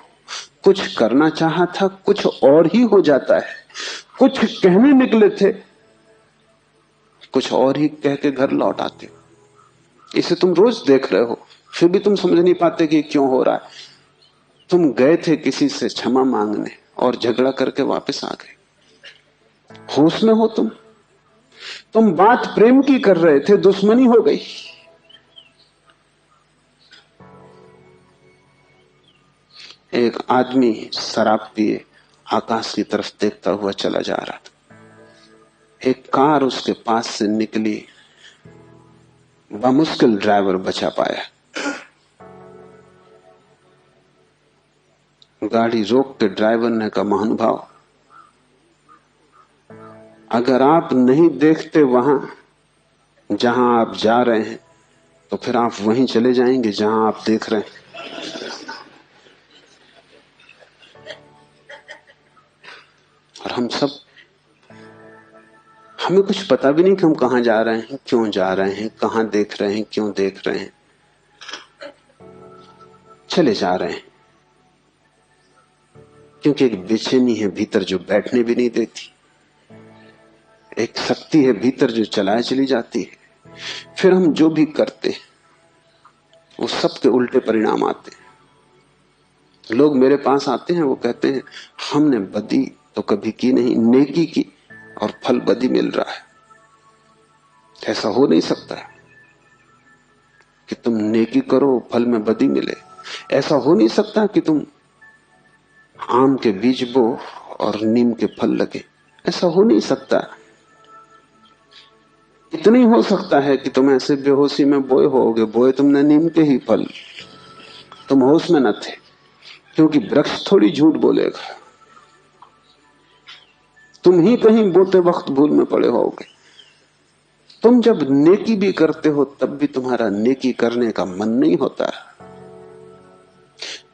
कुछ करना चाहा था कुछ और ही हो जाता है, कुछ कहने निकले थे कुछ और ही कह के घर लौट आते हो। इसे तुम रोज देख रहे हो, फिर भी तुम समझ नहीं पाते कि क्यों हो रहा है। तुम गए थे किसी से क्षमा मांगने और झगड़ा करके वापस आ गए। होश में हो तुम बात प्रेम की कर रहे थे, दुश्मनी हो गई। एक आदमी शराब पिए आकाश की तरफ देखता हुआ चला जा रहा था। एक कार उसके पास से निकली, बामुश्किल ड्राइवर बचा पाया। गाड़ी रोक के ड्राइवर ने कहा, महानुभाव, अगर आप नहीं देखते वहां जहां आप जा रहे हैं तो फिर आप वहीं चले जाएंगे जहां आप देख रहे हैं। और हम सब, हमें कुछ पता भी नहीं कि हम कहां जा रहे हैं, क्यों जा रहे हैं, कहां देख रहे हैं, क्यों देख रहे हैं, चले जा रहे हैं। क्योंकि एक बेचैनी है भीतर जो बैठने भी नहीं देती, एक शक्ति है भीतर जो चलाए चली जाती है। फिर हम जो भी करते वो सबके उल्टे परिणाम आते हैं। लोग मेरे पास आते हैं, वो कहते हैं हमने बदी तो कभी की नहीं, नेकी की और फल बदी मिल रहा है। ऐसा हो नहीं सकता कि तुम नेकी करो फल में बदी मिले। ऐसा हो नहीं सकता कि तुम आम के बीज बो और नीम के फल लगे। ऐसा हो नहीं सकता। इतना ही हो सकता है कि तुम ऐसे बेहोशी में बोए होगे, बोए तुमने नीम के ही फल, तुम होश में न थे, क्योंकि वृक्ष थोड़ी झूठ बोलेगा। तुम ही कहीं बोते वक्त भूल में पड़े होगे। तुम जब नेकी भी करते हो तब भी तुम्हारा नेकी करने का मन नहीं होता।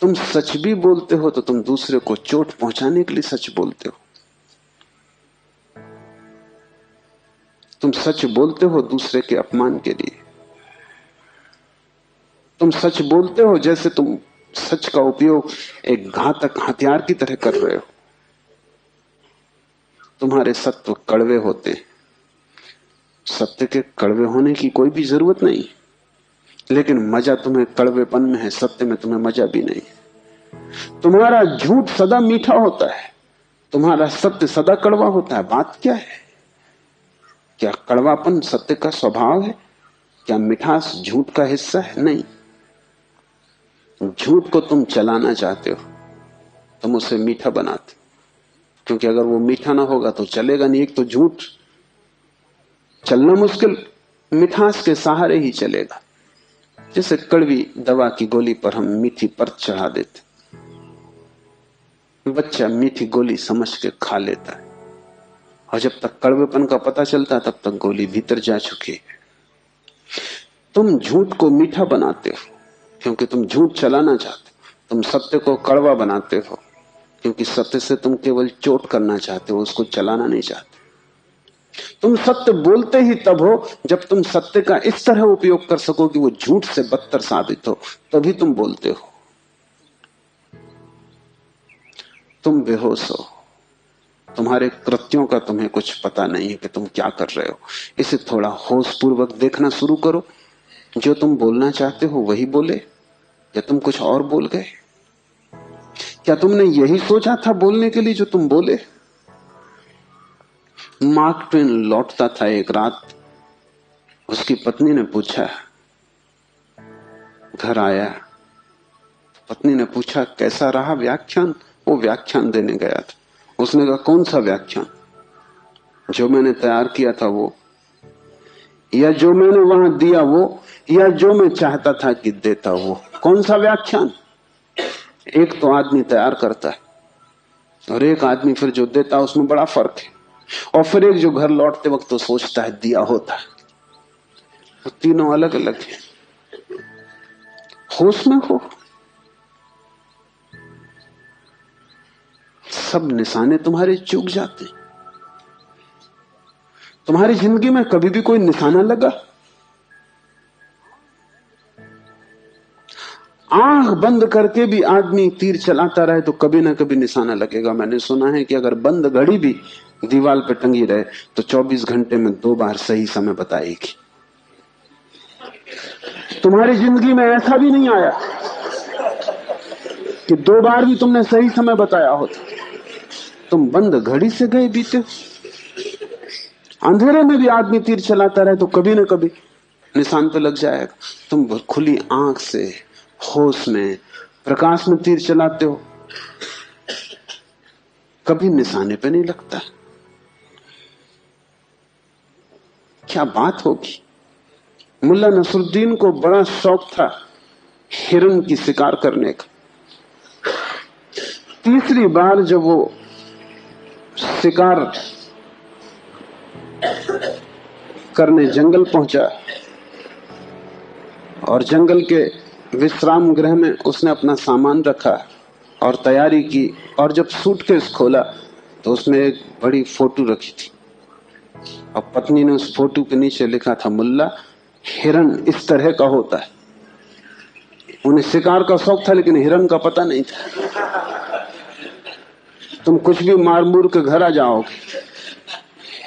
तुम सच भी बोलते हो तो तुम दूसरे को चोट पहुंचाने के लिए सच बोलते हो। तुम सच बोलते हो दूसरे के अपमान के लिए। तुम सच बोलते हो जैसे तुम सच का उपयोग एक घातक हथियार की तरह कर रहे हो। तुम्हारे सत्य कड़वे होते हैं। सत्य के कड़वे होने की कोई भी जरूरत नहीं, लेकिन मजा तुम्हें कड़वेपन में है, सत्य में तुम्हें मजा भी नहीं। तुम्हारा झूठ सदा मीठा होता है, तुम्हारा सत्य सदा कड़वा होता है। बात क्या है? क्या कड़वापन सत्य का स्वभाव है? क्या मिठास झूठ का हिस्सा है? नहीं। झूठ को तुम चलाना चाहते हो, तुम उसे मीठा बनाते, क्योंकि अगर वो मीठा ना होगा तो चलेगा नहीं। एक तो झूठ चलना मुश्किल, मिठास के सहारे ही चलेगा। जैसे कड़वी दवा की गोली पर हम मीठी परत चढ़ा देते, बच्चा मीठी गोली समझ के खा लेता है, और जब तक कड़वेपन का पता चलता है तब तक गोली भीतर जा चुकी है। तुम झूठ को मीठा बनाते हो क्योंकि तुम झूठ चलाना चाहते हो। तुम सत्य को कड़वा बनाते हो क्योंकि सत्य से तुम केवल चोट करना चाहते हो, उसको चलाना नहीं चाहते। तुम सत्य बोलते ही तब हो जब तुम सत्य का इस तरह उपयोग कर सको कि वो झूठ से बदतर साबित हो, तभी तुम बोलते हो। तुम बेहोश हो, तुम्हारे कृत्यों का तुम्हें कुछ पता नहीं है कि तुम क्या कर रहे हो। इसे थोड़ा होश पूर्वक देखना शुरू करो। जो तुम बोलना चाहते हो वही बोले, या तुम कुछ और बोल गए? क्या तुमने यही सोचा था बोलने के लिए जो तुम बोले? मार्क ट्वेन लौटता था एक रात, उसकी पत्नी ने पूछा, घर आया, पत्नी ने पूछा कैसा रहा व्याख्यान? वो व्याख्यान देने गया था। उसने कहा कौन सा व्याख्यान? जो मैंने तैयार किया था वो, या जो मैंने वहां दिया वो, या जो मैं चाहता था कि देता वो? कौन सा व्याख्यान? एक तो आदमी तैयार करता है और एक आदमी फिर जो देता है, उसमें बड़ा फर्क है। और फिर एक जो घर लौटते वक्त तो सोचता है दिया होता है। तो तीनों अलग अलग हैं। होश में हो, सब निशाने तुम्हारे चूक जाते। तुम्हारी जिंदगी में कभी भी कोई निशाना लगा? आंख बंद करके भी आदमी तीर चलाता रहे तो कभी ना कभी निशाना लगेगा। मैंने सुना है कि अगर बंद घड़ी भी दीवार पर टंगी रहे तो 24 घंटे में 2 बार सही समय बताएगी। तुम्हारी जिंदगी में ऐसा भी नहीं आया कि 2 बार भी तुमने सही समय बताया होता। तुम बंद घड़ी से गए बीते। अंधेरे में भी आदमी तीर चलाता रहे तो कभी ना कभी निशान पे लग जाएगा। तुम खुली आंख से होश में प्रकाश में तीर चलाते हो, कभी निशाने पे नहीं लगता। क्या बात होगी? मुल्ला नसरुद्दीन को बड़ा शौक था हिरन की शिकार करने का। तीसरी बार जब वो शिकार करने जंगल पहुंचा और जंगल के विश्राम गृह में उसने अपना सामान रखा और तैयारी की, और जब सूटकेस खोला तो उसमें एक बड़ी फोटो रखी थी और पत्नी ने उस फोटो के नीचे लिखा था, मुल्ला हिरन इस तरह का होता है। उन्हें शिकार का शौक था लेकिन हिरन का पता नहीं था। तुम कुछ भी मार मूर के घर आ जाओगे,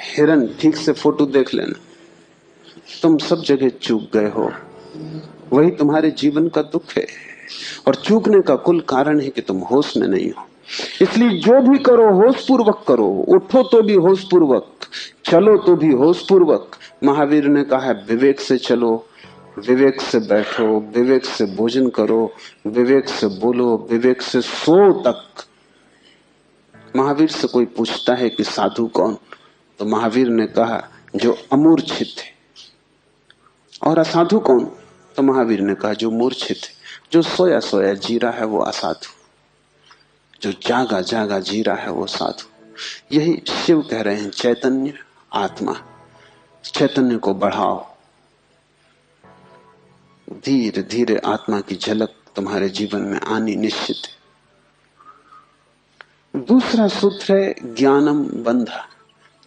हिरन ठीक से फोटो देख लेना। तुम सब जगह चूक गए हो, वही तुम्हारे जीवन का दुख है। और चूकने का कुल कारण है कि तुम होश में नहीं हो। इसलिए जो भी करो होश पूर्वक करो। उठो तो भी होश पूर्वक, चलो तो भी होश पूर्वक। महावीर ने कहा है विवेक से चलो, विवेक से बैठो, विवेक से भोजन करो, विवेक से बोलो, विवेक से सो तक। महावीर से कोई पूछता है कि साधु कौन, तो महावीर ने कहा जो अमूर्छित है। और असाधु कौन, तो महावीर ने कहा जो मूर्छित है, जो सोया सोया जी रहा है वो असाधु, जो जागा जागा जी रहा है वो साधु। यही शिव कह रहे हैं, चैतन्य आत्मा। चैतन्य को बढ़ाओ, धीरे धीरे आत्मा की झलक तुम्हारे जीवन में आनी निश्चित है। दूसरा सूत्र है ज्ञानम बंधा,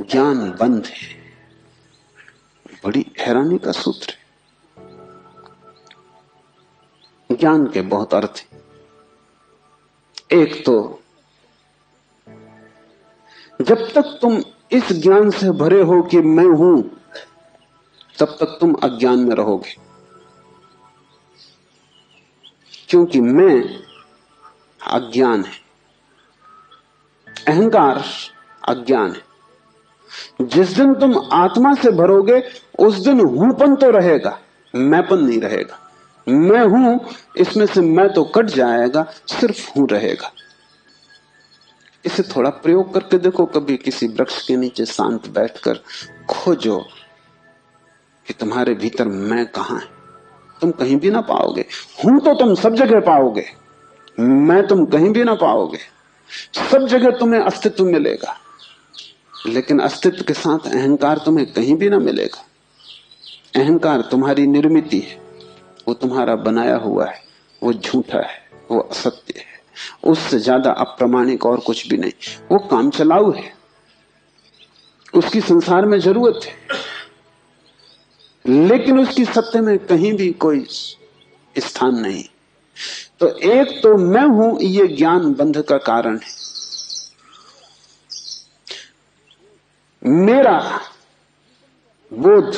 ज्ञान बंध है। बड़ी हैरानी का सूत्र है। ज्ञान के बहुत अर्थ हैं। एक तो जब तक तुम इस ज्ञान से भरे हो कि मैं हूं, तब तक तुम अज्ञान में रहोगे, क्योंकि मैं अज्ञान है, अहंकार अज्ञान है। जिस दिन तुम आत्मा से भरोगे उस दिन हूंपन तो रहेगा, मैंपन नहीं रहेगा। मैं हूं, इसमें से मैं तो कट जाएगा, सिर्फ हूं रहेगा। इसे थोड़ा प्रयोग करके देखो। कभी किसी वृक्ष के नीचे शांत बैठकर खोजो कि तुम्हारे भीतर मैं कहां है। तुम कहीं भी ना पाओगे। हूं तो तुम सब जगह पाओगे, मैं तुम कहीं भी ना पाओगे। सब जगह तुम्हें अस्तित्व मिलेगा, लेकिन अस्तित्व के साथ अहंकार तुम्हें कहीं भी ना मिलेगा। अहंकार तुम्हारी निर्मित है, वो तुम्हारा बनाया हुआ है, वो झूठा है, वो असत्य है, उससे ज्यादा अप्रामाणिक और कुछ भी नहीं। वो काम चलाऊ है, उसकी संसार में जरूरत है, लेकिन उसकी सत्य में कहीं भी कोई स्थान नहीं। तो एक तो मैं हूं, ये ज्ञान बंध का कारण है। मेरा बोध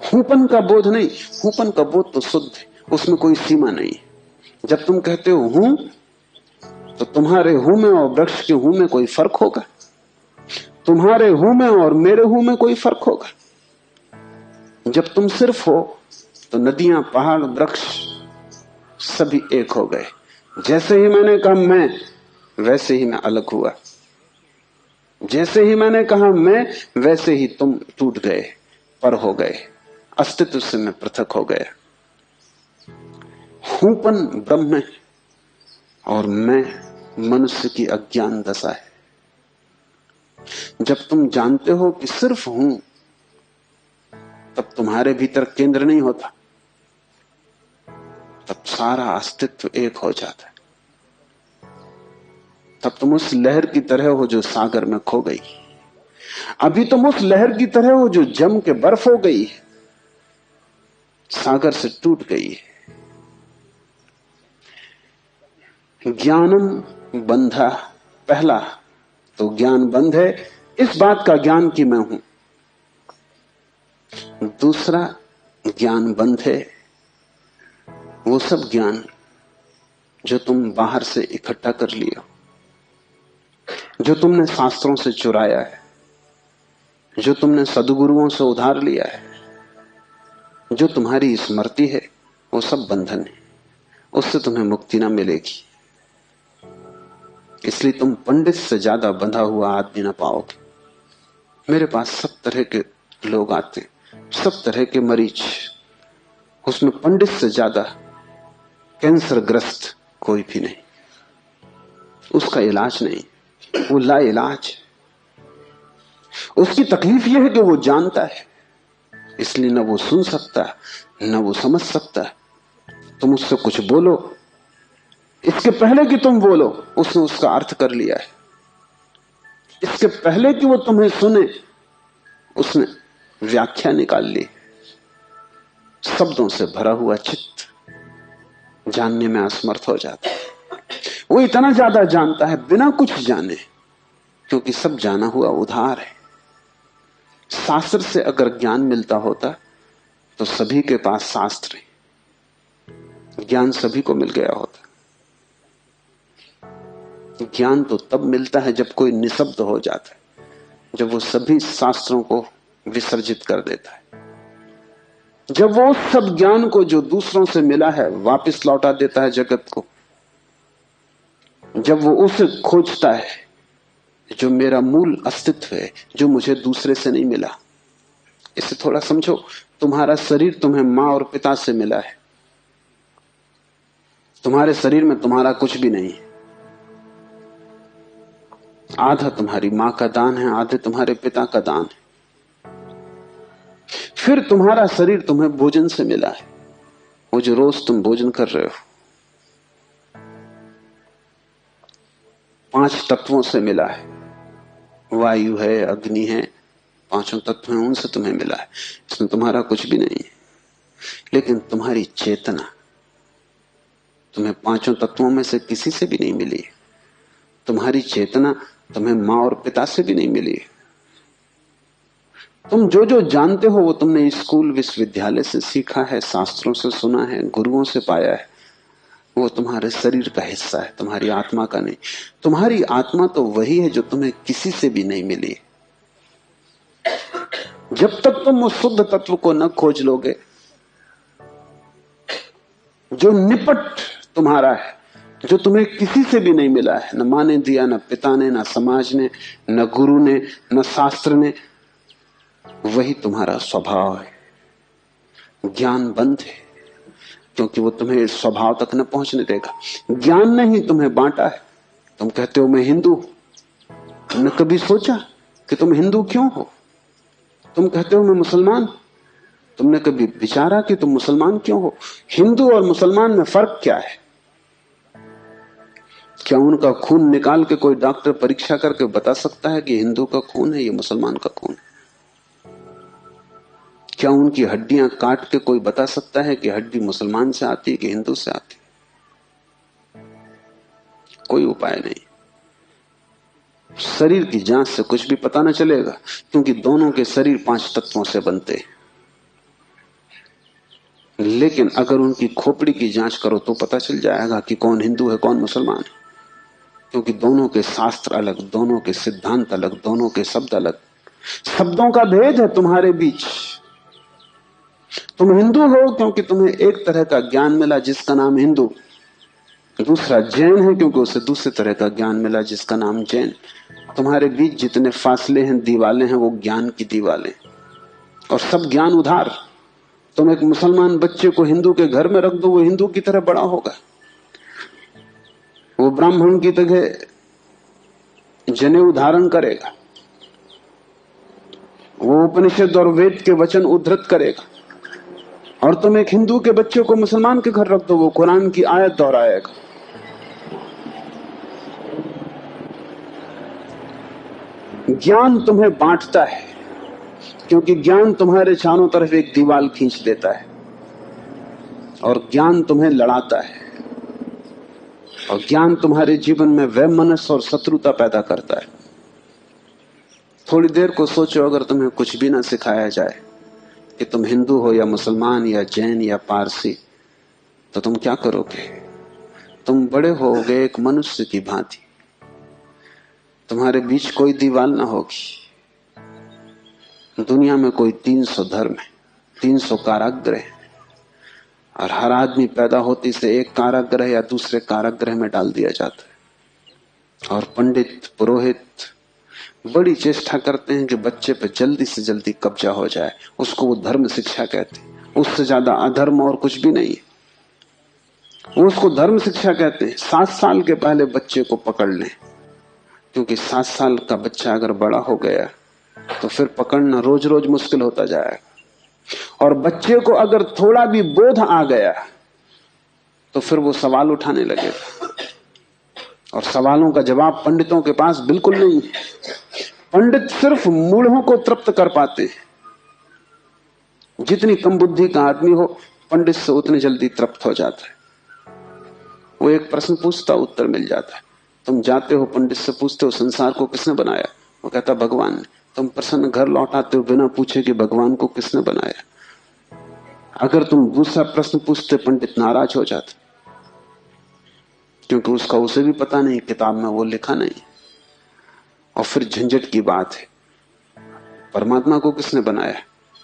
हूपन का बोध नहीं। हूपन का बोध तो शुद्ध है, उसमें कोई सीमा नहीं। जब तुम कहते हो हूं, तो तुम्हारे हूं में और वृक्ष के हूं में कोई फर्क होगा? तुम्हारे हूं में और मेरे हूं में कोई फर्क होगा? जब तुम सिर्फ हो तो नदियां, पहाड़, वृक्ष सभी एक हो गए। जैसे ही मैंने कहा मैं, वैसे ही मैं अलग हुआ। जैसे ही मैंने कहा मैं, वैसे ही तुम टूट गए, पर हो गए, अस्तित्व से मैं पृथक हो गया। हूंपन ब्रह्म है और मैं मनुष्य की अज्ञान दशा है। जब तुम जानते हो कि सिर्फ हूं, तब तुम्हारे भीतर केंद्र नहीं होता, तब सारा अस्तित्व एक हो जाता है। तब तुम उस लहर की तरह हो जो सागर में खो गई। अभी तुम उस लहर की तरह हो जो जम के बर्फ हो गई है, सागर से टूट गई है। ज्ञानम बंधा, पहला तो ज्ञान बंध है, इस बात का ज्ञान कि मैं हूं। दूसरा ज्ञान बंध है वो सब ज्ञान जो तुम बाहर से इकट्ठा कर लिया, जो तुमने शास्त्रों से चुराया है, जो तुमने सद्गुरुओं से उधार लिया है, जो तुम्हारी स्मृति है, वो सब बंधन है। उससे तुम्हें मुक्ति ना मिलेगी। इसलिए तुम पंडित से ज्यादा बंधा हुआ आदमी ना पाओगे। मेरे पास सब तरह के लोग आते, सब तरह के मरीज, उसमें पंडित से ज्यादा कैंसर ग्रस्त कोई भी नहीं। उसका इलाज नहीं, वो लाइलाज। उसकी तकलीफ यह है कि वो जानता है, इसलिए न वो सुन सकता न वो समझ सकता। तुम उससे कुछ बोलो, इसके पहले कि तुम बोलो उसने उसका अर्थ कर लिया है। इसके पहले कि वो तुम्हें सुने उसने व्याख्या निकाल ली। शब्दों से भरा हुआ चित्त जानने में असमर्थ हो जाता है। वो इतना ज्यादा जानता है बिना कुछ जाने, क्योंकि सब जाना हुआ उधार है। शास्त्र से अगर ज्ञान मिलता होता तो सभी के पास शास्त्र है, ज्ञान सभी को मिल गया होता। ज्ञान तो तब मिलता है जब कोई निशब्द हो जाता है, जब वो सभी शास्त्रों को विसर्जित कर देता है, जब वो उस सब ज्ञान को जो दूसरों से मिला है वापस लौटा देता है जगत को, जब वो उसे खोजता है जो मेरा मूल अस्तित्व है, जो मुझे दूसरे से नहीं मिला। इसे थोड़ा समझो। तुम्हारा शरीर तुम्हें मां और पिता से मिला है। तुम्हारे शरीर में तुम्हारा कुछ भी नहीं है। आधा तुम्हारी मां का दान है, आधे तुम्हारे पिता का दान है। फिर तुम्हारा शरीर तुम्हें भोजन से मिला है। वो जो रोज तुम भोजन कर रहे हो 5 तत्वों से मिला है, वायु है, अग्नि है, 5 तत्व हैं, उनसे तुम्हें मिला है। इसमें तुम्हारा कुछ भी नहीं है। लेकिन तुम्हारी चेतना तुम्हें 5 तत्वों में से किसी से भी नहीं मिली है। तुम्हारी चेतना तुम्हें मां और पिता से भी नहीं मिली है। तुम जो जो जानते हो वो तुमने स्कूल विश्वविद्यालय से सीखा है, शास्त्रों से सुना है, गुरुओं से पाया है। वो तुम्हारे शरीर का हिस्सा है, तुम्हारी आत्मा का नहीं। तुम्हारी आत्मा तो वही है जो तुम्हें किसी से भी नहीं मिली। जब तक तुम उस शुद्ध तत्व को न खोज लोगे जो निपट तुम्हारा है, जो तुम्हें किसी से भी नहीं मिला है, न माँ ने दिया, न पिता ने, न समाज ने, न गुरु ने, न शास्त्र ने, वही तुम्हारा स्वभाव है। ज्ञान बंद है क्योंकि वो तुम्हें इस स्वभाव तक न पहुंचने देगा। ज्ञान ने ही तुम्हें बांटा है। तुम कहते हो मैं हिंदू, तुमने कभी सोचा कि तुम हिंदू क्यों हो? तुम कहते हो मैं मुसलमान, तुमने कभी विचारा कि तुम मुसलमान क्यों हो? हिंदू और मुसलमान में फर्क क्या है? क्या उनका खून निकाल के कोई डॉक्टर परीक्षा करके बता सकता है कि हिंदू का खून है, ये मुसलमान का खून है? क्या उनकी हड्डियां काट के कोई बता सकता है कि हड्डी मुसलमान से आती है कि हिंदू से आती है? कोई उपाय नहीं। शरीर की जांच से कुछ भी पता न चलेगा, क्योंकि दोनों के शरीर 5 तत्वों से बनते हैं। लेकिन अगर उनकी खोपड़ी की जांच करो तो पता चल जाएगा कि कौन हिंदू है, कौन मुसलमान है, क्योंकि दोनों के शास्त्र अलग, दोनों के सिद्धांत अलग, दोनों के शब्द अलग। शब्दों का भेद है तुम्हारे बीच। तुम हिंदू हो क्योंकि तुम्हें एक तरह का ज्ञान मिला जिसका नाम हिंदू, दूसरा जैन है क्योंकि उसे दूसरे तरह का ज्ञान मिला जिसका नाम जैन। तुम्हारे बीच जितने फासले हैं, दीवालें हैं, वो ज्ञान की दीवालें, और सब ज्ञान उधार। तुम एक मुसलमान बच्चे को हिंदू के घर में रख दो, वो हिंदू की तरह बड़ा होगा। वो ब्राह्मण की तरह जनेऊ धारण करेगा, वो उपनिषद और वेद के वचन उद्धृत करेगा। और तुम एक हिंदू के बच्चे को मुसलमान के घर रख दो, वो कुरान की आयत दोहराएगा। ज्ञान तुम्हें बांटता है क्योंकि ज्ञान तुम्हारे चारों तरफ एक दीवार खींच देता है, और ज्ञान तुम्हें लड़ाता है, और ज्ञान तुम्हारे जीवन में वैमनस्य और शत्रुता पैदा करता है। थोड़ी देर को सोचो, अगर तुम्हें कुछ भी ना सिखाया जाए कि तुम हिंदू हो या मुसलमान या जैन या पारसी, तो तुम क्या करोगे? तुम बड़े होगे एक मनुष्य की भांति। तुम्हारे बीच कोई दीवार ना होगी। दुनिया में कोई 300 धर्म है, 300 कारागृह है, और हर आदमी पैदा होती से एक कारागृह या दूसरे कारागृह में डाल दिया जाता है। और पंडित पुरोहित बड़ी चेष्टा करते हैं कि बच्चे पे जल्दी से जल्दी कब्जा हो जाए। उसको वो धर्म शिक्षा कहते हैं। उससे ज्यादा अधर्म और कुछ भी नहीं है। वो उसको धर्म शिक्षा कहते हैं। 7 साल के पहले बच्चे को पकड़ लें, क्योंकि 7 साल का बच्चा अगर बड़ा हो गया तो फिर पकड़ना रोज रोज मुश्किल होता जाएगा। और बच्चे को अगर थोड़ा भी बोध आ गया तो फिर वो सवाल उठाने लगेगा, और सवालों का जवाब पंडितों के पास बिल्कुल नहीं है। पंडित सिर्फ मूढ़ों को तृप्त कर पाते हैं। जितनी कम बुद्धि का आदमी हो, पंडित से उतनी जल्दी तृप्त हो जाता है। वो एक प्रश्न पूछता, उत्तर मिल जाता है। तुम जाते हो पंडित से पूछते हो संसार को किसने बनाया, वो कहता भगवान ने। तुम प्रसन्न घर लौट आते हो बिना पूछे कि भगवान को किसने बनाया। अगर तुम दूसरा प्रश्न पूछते, पंडित नाराज हो जाते, क्योंकि उसका उसे भी पता नहीं, किताब में वो लिखा नहीं। और फिर झंझट की बात है, परमात्मा को किसने बनाया।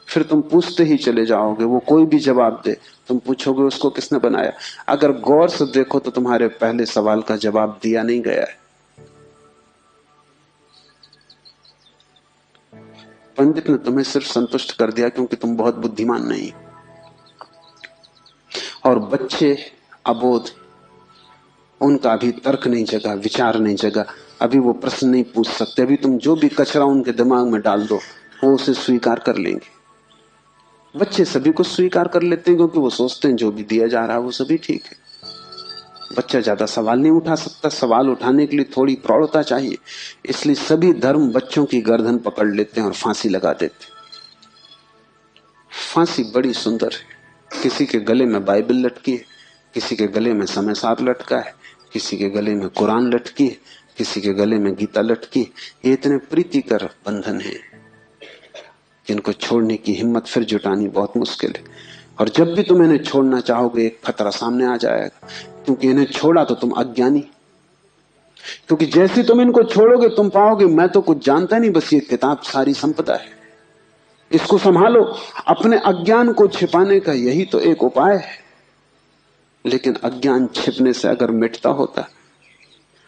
फिर तुम पूछते ही चले जाओगे, वो कोई भी जवाब दे, तुम पूछोगे उसको किसने बनाया। अगर गौर से देखो तो तुम्हारे पहले सवाल का जवाब दिया नहीं गया है। पंडित ने तुम्हें सिर्फ संतुष्ट कर दिया क्योंकि तुम बहुत बुद्धिमान नहीं। और बच्चे अबोध, उनका अभी तर्क नहीं जगा, विचार नहीं जगा, अभी वो प्रश्न नहीं पूछ सकते। अभी तुम जो भी कचरा उनके दिमाग में डाल दो वो उसे स्वीकार कर लेंगे। बच्चे सभी को स्वीकार कर लेते हैं क्योंकि वो सोचते हैं जो भी दिया जा रहा है वो सभी ठीक है। बच्चा ज्यादा सवाल नहीं उठा सकता, सवाल उठाने के लिए थोड़ी प्रौढ़ता चाहिए, इसलिए सभी धर्म बच्चों की गर्दन पकड़ लेते हैं और फांसी लगा देते। फांसी बड़ी सुंदर है। किसी के गले में बाइबल लटकी है, किसी के गले में समय सार लटका है, किसी के गले में कुरान लटकी है, किसी के गले में गीता लटकी है। ये इतने प्रीतिकर बंधन है जिनको छोड़ने की हिम्मत फिर जुटानी बहुत मुश्किल है। और जब भी तुम इन्हें छोड़ना चाहोगे एक खतरा सामने आ जाएगा, क्योंकि इन्हें छोड़ा तो तुम अज्ञानी। क्योंकि जैसे तुम इनको छोड़ोगे तुम पाओगे मैं तो कुछ जानता नहीं, बस ये किताब सारी संपदा है, इसको संभालो। अपने अज्ञान को छिपाने का यही तो एक उपाय है। लेकिन अज्ञान छिपने से अगर मिटता होता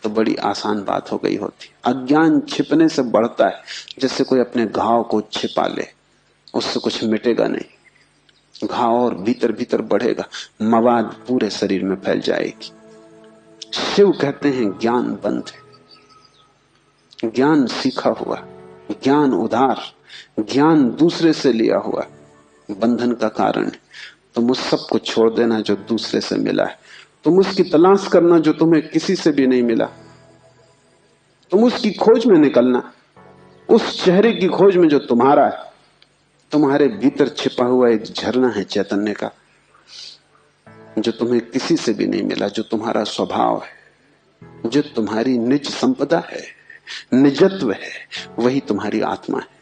तो बड़ी आसान बात हो गई होती। अज्ञान छिपने से बढ़ता है, जैसे कोई अपने घाव को छिपा ले, उससे कुछ मिटेगा नहीं, घाव और भीतर भीतर बढ़ेगा, मवाद पूरे शरीर में फैल जाएगी। शिव कहते हैं ज्ञान बंद है, ज्ञान सीखा हुआ, ज्ञान उधार, ज्ञान दूसरे से लिया हुआ बंधन का कारण है। तुम उस सब को छोड़ देना जो दूसरे से मिला है, तुम उसकी तलाश करना जो तुम्हें किसी से भी नहीं मिला, तुम उसकी खोज में निकलना, उस चेहरे की खोज में जो तुम्हारा है। तुम्हारे भीतर छिपा हुआ एक झरना है चैतन्य का, जो तुम्हें किसी से भी नहीं मिला, जो तुम्हारा स्वभाव है, जो तुम्हारी निज संपदा है, निजत्व है, वही तुम्हारी आत्मा है।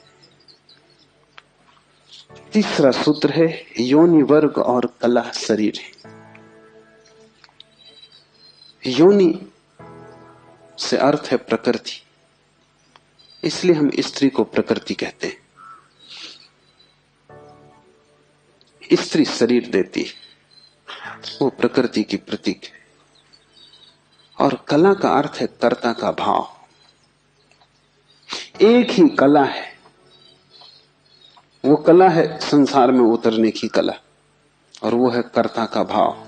तीसरा सूत्र है योनि वर्ग और कला शरीर है। योनि से अर्थ है प्रकृति, इसलिए हम स्त्री को प्रकृति कहते हैं। स्त्री शरीर देती है, वो प्रकृति की प्रतीक है। और कला का अर्थ है कर्ता का भाव। एक ही कला है, वो कला है संसार में उतरने की कला, और वो है कर्ता का भाव।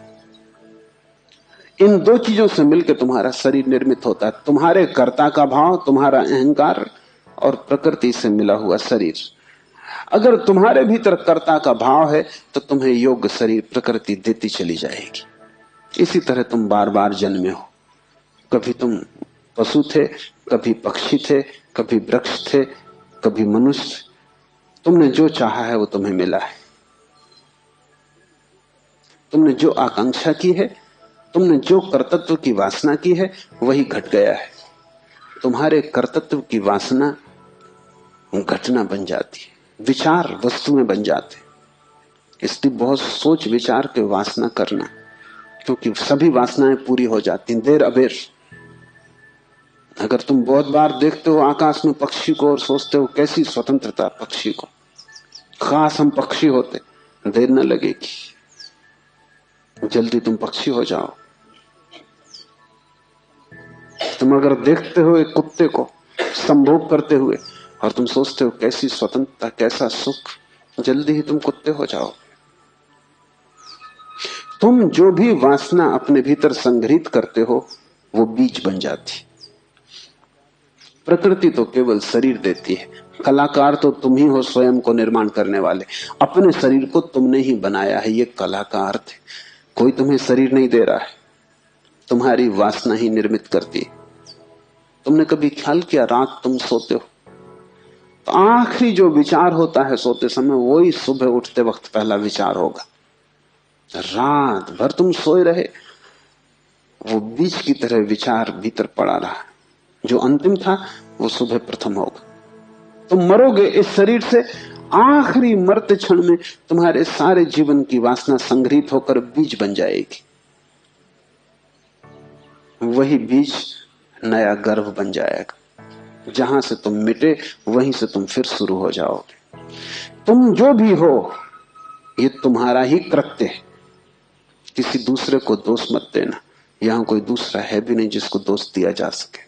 इन दो चीजों से मिलकर तुम्हारा शरीर निर्मित होता है, तुम्हारे कर्ता का भाव, तुम्हारा अहंकार, और प्रकृति से मिला हुआ शरीर। अगर तुम्हारे भीतर कर्ता का भाव है तो तुम्हें योग्य शरीर प्रकृति देती चली जाएगी। इसी तरह तुम बार बार जन्मे हो, कभी तुम पशु थे, कभी पक्षी थे, कभी वृक्ष थे, कभी मनुष्य। तुमने जो चाहा है वो तुम्हें मिला है, तुमने जो आकांक्षा की है, तुमने जो कर्तृत्व की वासना की है, वही घट गया है। तुम्हारे कर्तृत्व की वासना घटना बन जाती है, विचार वस्तुएं बन जाते। इसलिए बहुत सोच विचार के वासना करना, क्योंकि सभी वासनाएं पूरी हो जाती हैं देर अबेर। अगर तुम बहुत बार देखते हो आकाश में पक्षी को और सोचते हो कैसी स्वतंत्रता पक्षी को, खास हम पक्षी होते, देर न लगेगी, जल्दी तुम पक्षी हो जाओ। तुम अगर देखते हो एक कुत्ते को संभोग करते हुए और तुम सोचते हो कैसी स्वतंत्रता, कैसा सुख, जल्दी ही तुम कुत्ते हो जाओ। तुम जो भी वासना अपने भीतर संग्रहित करते हो वो बीज बन जाती। प्रकृति तो केवल शरीर देती है, कलाकार तो तुम ही हो, स्वयं को निर्माण करने वाले। अपने शरीर को तुमने ही बनाया है, ये कला का अर्थ है। कोई तुम्हें शरीर नहीं दे रहा है, तुम्हारी वासना ही निर्मित करती है। तुमने कभी ख्याल किया रात तुम सोते हो तो आखिरी जो विचार होता है सोते समय, वही सुबह उठते वक्त पहला विचार होगा। रात भर तुम सोए रहे, वो बीज की तरह विचार भीतर पड़ा रहा, जो अंतिम था वो सुबह प्रथम होगा। तुम मरोगे इस शरीर से, आखिरी मरते क्षण में तुम्हारे सारे जीवन की वासना संग्रहित होकर बीज बन जाएगी। वही बीज नया गर्भ बन जाएगा, जहां से तुम मिटे वहीं से तुम फिर शुरू हो जाओगे। तुम जो भी हो ये तुम्हारा ही कृत्य है, किसी दूसरे को दोष मत देना। यहां कोई दूसरा है भी नहीं जिसको दोष दिया जा सके,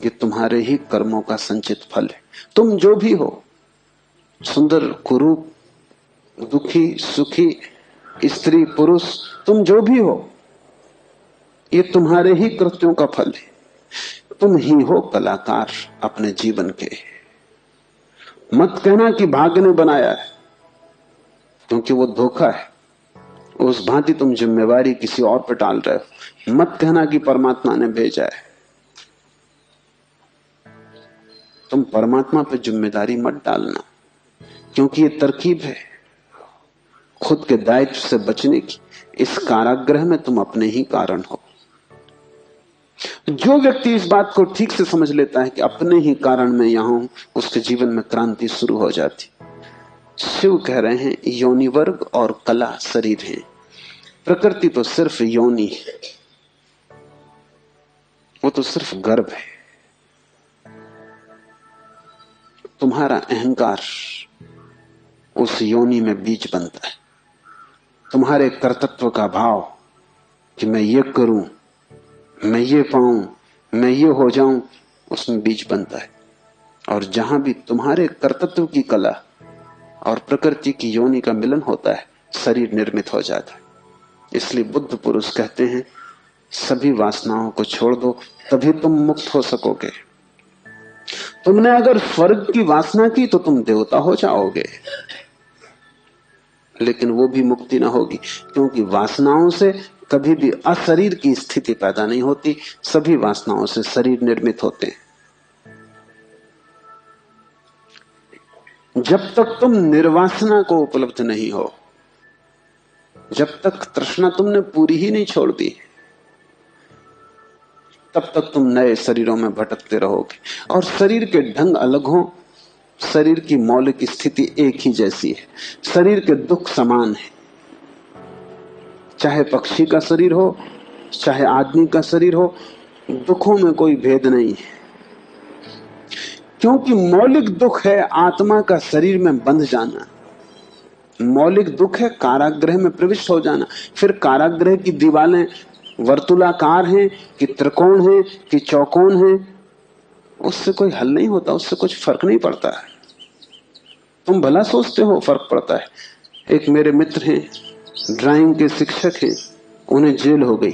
ये तुम्हारे ही कर्मों का संचित फल है। तुम जो भी हो, सुंदर कुरूप, दुखी सुखी, स्त्री पुरुष, तुम जो भी हो, ये तुम्हारे ही कृत्यों का फल है। तुम ही हो कलाकार अपने जीवन के। मत कहना कि भाग्य ने बनाया है, क्योंकि वो धोखा है। उस भांति तुम जिम्मेवारी किसी और पर टाल रहे हो। मत कहना कि परमात्मा ने भेजा है। तुम परमात्मा पर जिम्मेदारी मत डालना, क्योंकि ये तरकीब है खुद के दायित्व से बचने की। इस कारागृह में तुम अपने ही कारण हो। जो व्यक्ति इस बात को ठीक से समझ लेता है कि अपने ही कारण मैं यहां हूं, उसके जीवन में क्रांति शुरू हो जाती। शिव कह रहे हैं योनि वर्ग और कला शरीर है, प्रकृति तो सिर्फ योनि है, वो तो सिर्फ गर्भ है। तुम्हारा अहंकार उस योनि में बीज बनता है। तुम्हारे कर्तृत्व का भाव कि मैं ये करूं, मैं ये पाऊं, मैं ये हो जाऊं, उसमें बीज बनता है। और जहां भी तुम्हारे कर्तृत्व की कला और प्रकृति की योनि का मिलन होता है, शरीर निर्मित हो जाता है। इसलिए बुद्ध पुरुष कहते हैं सभी वासनाओं को छोड़ दो, तभी तुम मुक्त हो सकोगे। तुमने अगर स्वर्ग की वासना की तो तुम देवता हो जाओगे, लेकिन वो भी मुक्ति ना होगी, क्योंकि वासनाओं से कभी भी अशरीर की स्थिति पैदा नहीं होती। सभी वासनाओं से शरीर निर्मित होते हैं। जब तक तुम निर्वासना को उपलब्ध नहीं हो, जब तक तृष्णा तुमने पूरी ही नहीं छोड़ दी, तब तक तुम नए शरीरों में भटकते रहोगे। और शरीर के ढंग अलग हो, शरीर की मौलिक स्थिति एक ही जैसी है। शरीर के दुख समान है, चाहे पक्षी का शरीर हो चाहे आदमी का शरीर हो, दुखों में कोई भेद नहीं है। क्योंकि मौलिक दुख है आत्मा का शरीर में बंध जाना। मौलिक दुख है कारागृह में प्रविष्ट हो जाना। फिर कारागृह की दीवारें वर्तुलाकार हैं कि त्रिकोण हैं कि चौकोन हैं, उससे कोई हल नहीं होता, उससे कुछ फर्क नहीं पड़ता है। तुम भला सोचते हो फर्क पड़ता है। एक मेरे मित्र हैं, ड्राइंग के शिक्षक हैं, उन्हें जेल हो गई।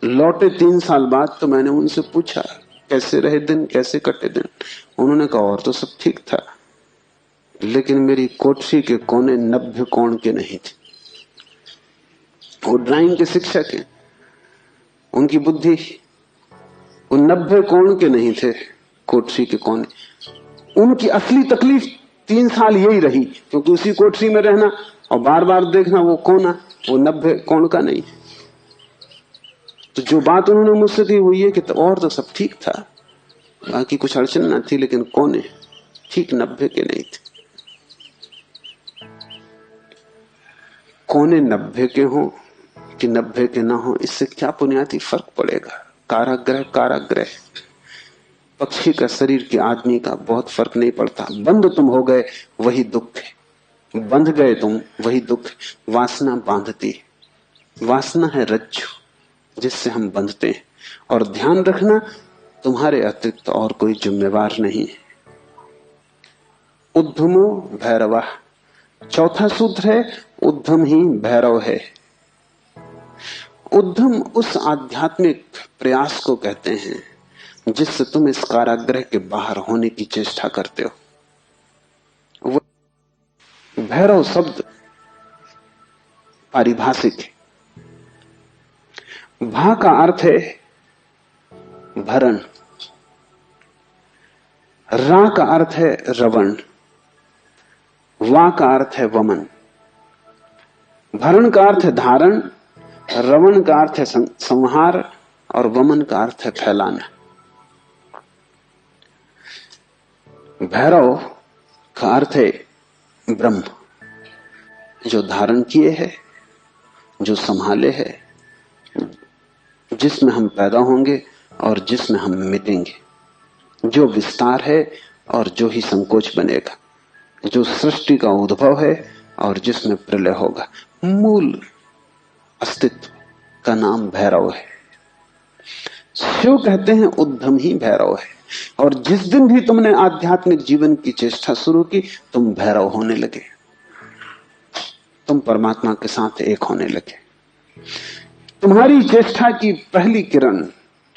लौटे 3 साल बाद तो मैंने उनसे पूछा कैसे रहे दिन, कैसे कटे दिन। उन्होंने कहा और तो सब ठीक था, लेकिन मेरी कोठरी के कोने 90 कोण के नहीं थे। वो ड्राइंग के शिक्षक हैं, उनकी बुद्धि उन 90 कोण के नहीं थे कोठरी के कोने। उनकी असली तकलीफ 3 साल यही रही, क्योंकि उसी कोठरी में रहना और बार बार देखना वो कोना, वो 90 कोण का नहीं। तो जो बात उन्होंने मुझसे की वो ये कि और तो सब ठीक था, बाकी कुछ अड़चन ना थी, लेकिन कोने ठीक 90 के नहीं थे। कोने 90 के हों कि 90 के ना हो, इससे क्या बुनियादी फर्क पड़ेगा। कारागृह कारागृह, पक्षी का शरीर के आदमी का बहुत फर्क नहीं पड़ता। बंद तुम हो गए वही दुख है, बंध गए तुम वही दुख है। वासना बांधती है, वासना है रज्जु जिससे हम बंधते हैं। और ध्यान रखना तुम्हारे अतिरिक्त और कोई जिम्मेवार नहीं है। उद्धमो भैरवा, चौथा सूत्र है उद्धम ही भैरव है। उद्धम उस आध्यात्मिक प्रयास को कहते हैं जिससे तुम इस कारागृह के बाहर होने की चेष्टा करते हो। वो भैरव शब्द पारिभाषिक है। भा का अर्थ है भरण, रा का अर्थ है रवण, वा का अर्थ है वमन। भरण का अर्थ है धारण, रवण का अर्थ है संहार और वमन का अर्थ है फैलाना। भैरव का अर्थ है ब्रह्म, जो धारण किए है, जो संभाले है, जिसमें हम पैदा होंगे और जिसमें हम मिटेंगे, जो विस्तार है और जो ही संकोच बनेगा, जो सृष्टि का उद्भव है और जिसमें प्रलय होगा। मूल अस्तित्व का नाम भैरव है। शिव कहते हैं उद्धम ही भैरव है। और जिस दिन भी तुमने आध्यात्मिक जीवन की चेष्टा शुरू की, तुम भैरव होने लगे, तुम परमात्मा के साथ एक होने लगे। तुम्हारी चेष्टा की पहली किरण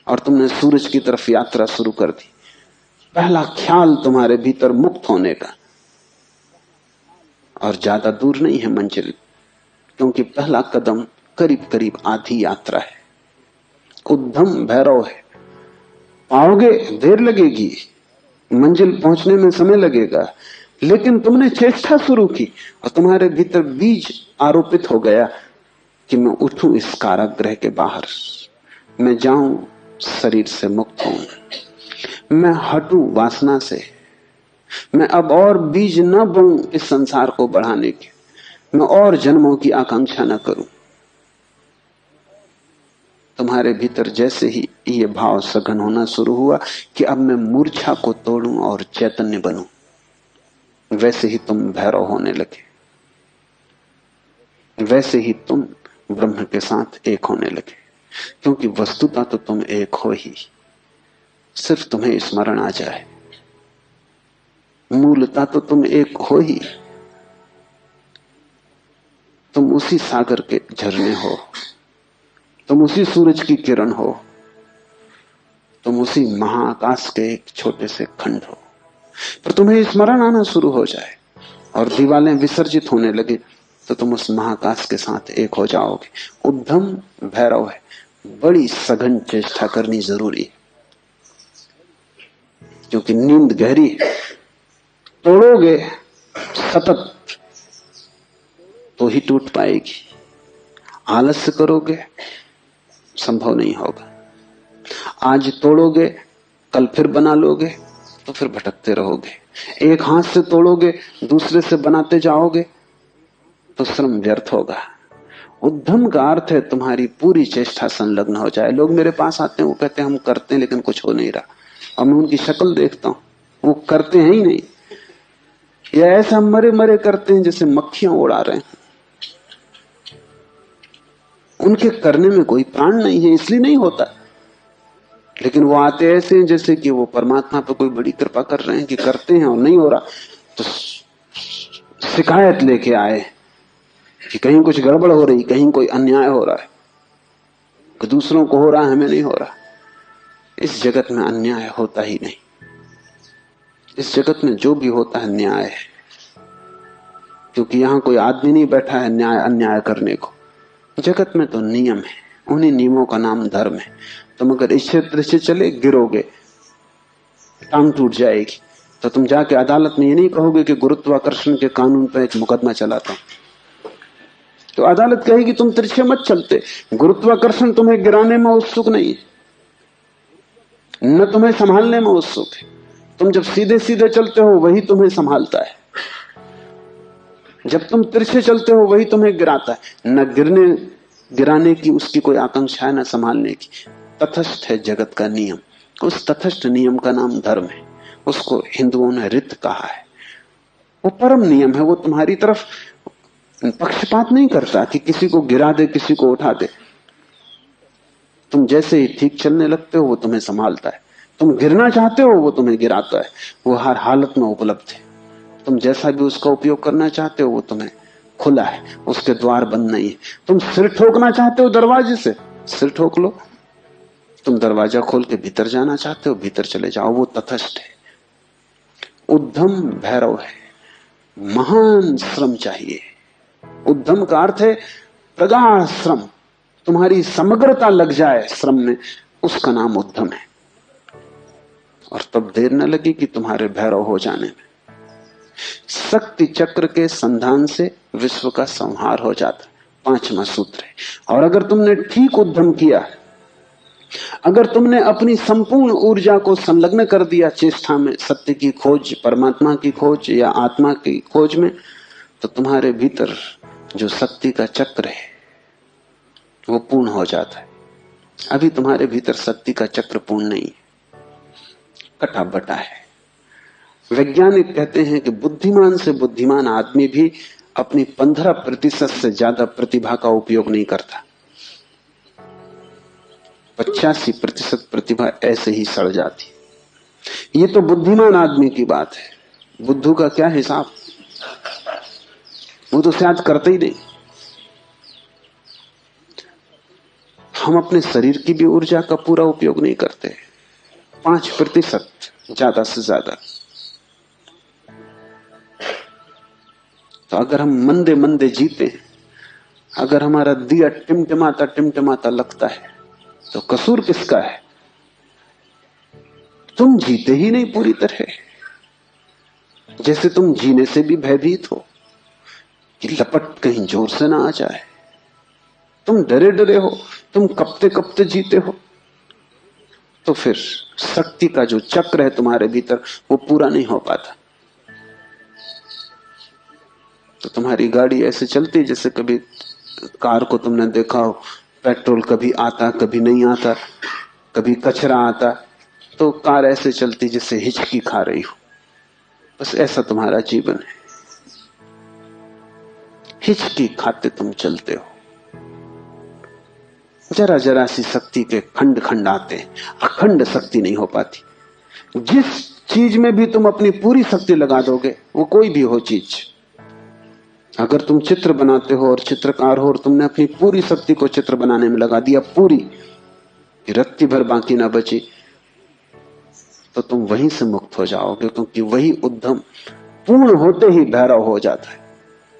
और तुमने सूरज की तरफ यात्रा शुरू कर दी। पहला ख्याल तुम्हारे भीतर मुक्त होने का और ज्यादा दूर नहीं है मंजिल, क्योंकि पहला कदम करीब करीब आधी यात्रा है। उद्यम भैरव है। पाओगे, देर लगेगी, मंजिल पहुंचने में समय लगेगा, लेकिन तुमने चेष्टा शुरू की और तुम्हारे भीतर बीज आरोपित हो गया कि मैं उठूं इस कारागृह के बाहर, मैं जाऊं शरीर से मुक्त हूं, मैं हटूं वासना से, मैं अब और बीज न बोऊं इस संसार को बढ़ाने के, मैं और जन्मों की आकांक्षा न करूं। तुम्हारे भीतर जैसे ही ये भाव सघन होना शुरू हुआ कि अब मैं मूर्छा को तोड़ूं और चैतन्य बनूं, वैसे ही तुम भैरव होने लगे, वैसे ही तुम ब्रह्म के साथ एक होने लगे। क्योंकि वस्तुतः तो तुम एक हो ही, सिर्फ तुम्हें स्मरण आ जाए। मूलतः तो तुम एक हो ही, तुम उसी सागर के झरने हो, तुम उसी सूरज की किरण हो, तुम उसी महाआकाश के एक छोटे से खंड हो। पर तुम्हें स्मरण आना शुरू हो जाए और दीवारें विसर्जित होने लगे तो तुम उस महाकाश के साथ एक हो जाओगे। उद्यम भैरव है, बड़ी सघन चेष्टा करनी जरूरी है, क्योंकि नींद गहरी है। तोड़ोगे सतत तो ही टूट पाएगी, आलस्य करोगे संभव नहीं होगा। आज तोड़ोगे, कल फिर बना लोगे तो फिर भटकते रहोगे। एक हाथ से तोड़ोगे, दूसरे से बनाते जाओगे तो श्रम व्यर्थ होगा। उद्यम का अर्थ है तुम्हारी पूरी चेष्टा संलग्न हो जाए। लोग मेरे पास आते हैं, वो कहते हैं हम करते हैं लेकिन कुछ हो नहीं रहा, और मैं उनकी शक्ल देखता हूं, वो करते हैं ही नहीं, या ऐसा मरे मरे करते हैं जैसे मक्खियां उड़ा रहे हैं। उनके करने में कोई प्राण नहीं है, इसलिए नहीं होता। लेकिन वो आते ऐसे हैं जैसे कि वो परमात्मा पर कोई बड़ी कृपा कर रहे हैं कि करते हैं और नहीं हो रहा, तो शिकायत लेके आए कि कहीं कुछ गड़बड़ हो रही, कहीं कोई अन्याय हो रहा है, कि दूसरों को हो रहा है हमें नहीं हो रहा। इस जगत में अन्याय होता ही नहीं। इस जगत में जो भी होता है न्याय है, क्योंकि यहां कोई आदमी नहीं बैठा है न्याय अन्याय करने को। जगत में तो नियम है, उन्हीं नियमों का नाम धर्म है। तुम अगर इस क्षेत्र से चले गिरोगे, टांग टूट जाएगी, तो तुम जाके अदालत में ये नहीं कहोगे कि गुरुत्वाकर्षण के कानून पर एक मुकदमा चलाता हूं। तो अदालत कहेगी तुम तिरछे मत चलते, गुरुत्वाकर्षण तुम्हें गिराने में उत्सुक नहीं है, न तुम्हें संभालने में उत्सुक है। तुम जब सीधे सीधे चलते हो वही तुम्हें संभालता है, जब तुम तिरछे चलते हो वही तुम्हें गिराता है। न गिराने की उसकी कोई आकांक्षा है, न संभालने की। तटस्थ है जगत का नियम। उस तटस्थ नियम का नाम धर्म है। उसको हिंदुओं ने रित कहा है। वो परम नियम है। वो तुम्हारी तरफ पक्षपात नहीं करता कि किसी को गिरा दे, किसी को उठा दे। तुम जैसे ही ठीक चलने लगते हो वो तुम्हें संभालता है। तुम गिरना चाहते हो वो तुम्हें गिराता है। वो हर हालत में उपलब्ध है। तुम जैसा भी उसका उपयोग करना चाहते हो वो तुम्हें खुला है, उसके द्वार बंद नहीं है। तुम सिर ठोकना चाहते हो दरवाजे से, सिर ठोक लो। तुम दरवाजा खोल के भीतर जाना चाहते हो, भीतर चले जाओ। वो तटस्थ है। उद्यम भैरव है। महान श्रम चाहिए। उद्यम का अर्थ है प्रगाढ़ श्रम। तुम्हारी समग्रता लग जाए श्रम में, उसका नाम उद्यम है। और तब देर न लगी कि तुम्हारे भैरव हो जाने में। शक्ति चक्र के संधान से विश्व का संहार हो जाता, 5वां सूत्र है। और अगर तुमने ठीक उद्यम किया, अगर तुमने अपनी संपूर्ण ऊर्जा को संलग्न कर दिया चेष्टा में, सत्य की खोज, परमात्मा की खोज या आत्मा की खोज में, तो तुम्हारे भीतर जो शक्ति का चक्र है वो पूर्ण हो जाता है। अभी तुम्हारे भीतर शक्ति का चक्र पूर्ण नहीं है, कटा बटा है। वैज्ञानिक कहते हैं कि बुद्धिमान से बुद्धिमान आदमी भी अपनी 15% से ज्यादा प्रतिभा का उपयोग नहीं करता। 85% प्रतिभा ऐसे ही सड़ जाती। ये तो बुद्धिमान आदमी की बात है। बुद्धू का क्या हिसाब, वो तो शायद करते ही नहीं। हम अपने शरीर की भी ऊर्जा का पूरा उपयोग नहीं करते, 5% ज्यादा से ज्यादा। तो अगर हम मंदे मंदे जीते हैं, अगर हमारा दिया टिमटिमाता टिमटिमाता लगता है, तो कसूर किसका है? तुम जीते ही नहीं पूरी तरह। जैसे तुम जीने से भी भयभीत हो कि लपट कहीं जोर से ना आ जाए। तुम डरे डरे हो, तुम कपते कपते जीते हो। तो फिर शक्ति का जो चक्र है तुम्हारे भीतर, वो पूरा नहीं हो पाता। तो तुम्हारी गाड़ी ऐसे चलती जैसे कभी कार को तुमने देखा हो, पेट्रोल कभी आता कभी नहीं आता, कभी कचरा आता, तो कार ऐसे चलती जैसे हिचकी खा रही हो। बस ऐसा तुम्हारा जीवन है, हिचकी खाते तुम चलते हो। जरा जरा सी शक्ति के खंड खंड आते हैं, अखंड शक्ति नहीं हो पाती। जिस चीज में भी तुम अपनी पूरी शक्ति लगा दोगे, वो कोई भी हो चीज, अगर तुम चित्र बनाते हो और चित्रकार हो और तुमने अपनी पूरी शक्ति को चित्र बनाने में लगा दिया, पूरी रत्ती भर बाकी ना बची, तो तुम वहीं से मुक्त हो जाओगे, क्योंकि वही उद्यम पूर्ण होते ही भैरव हो जाता है।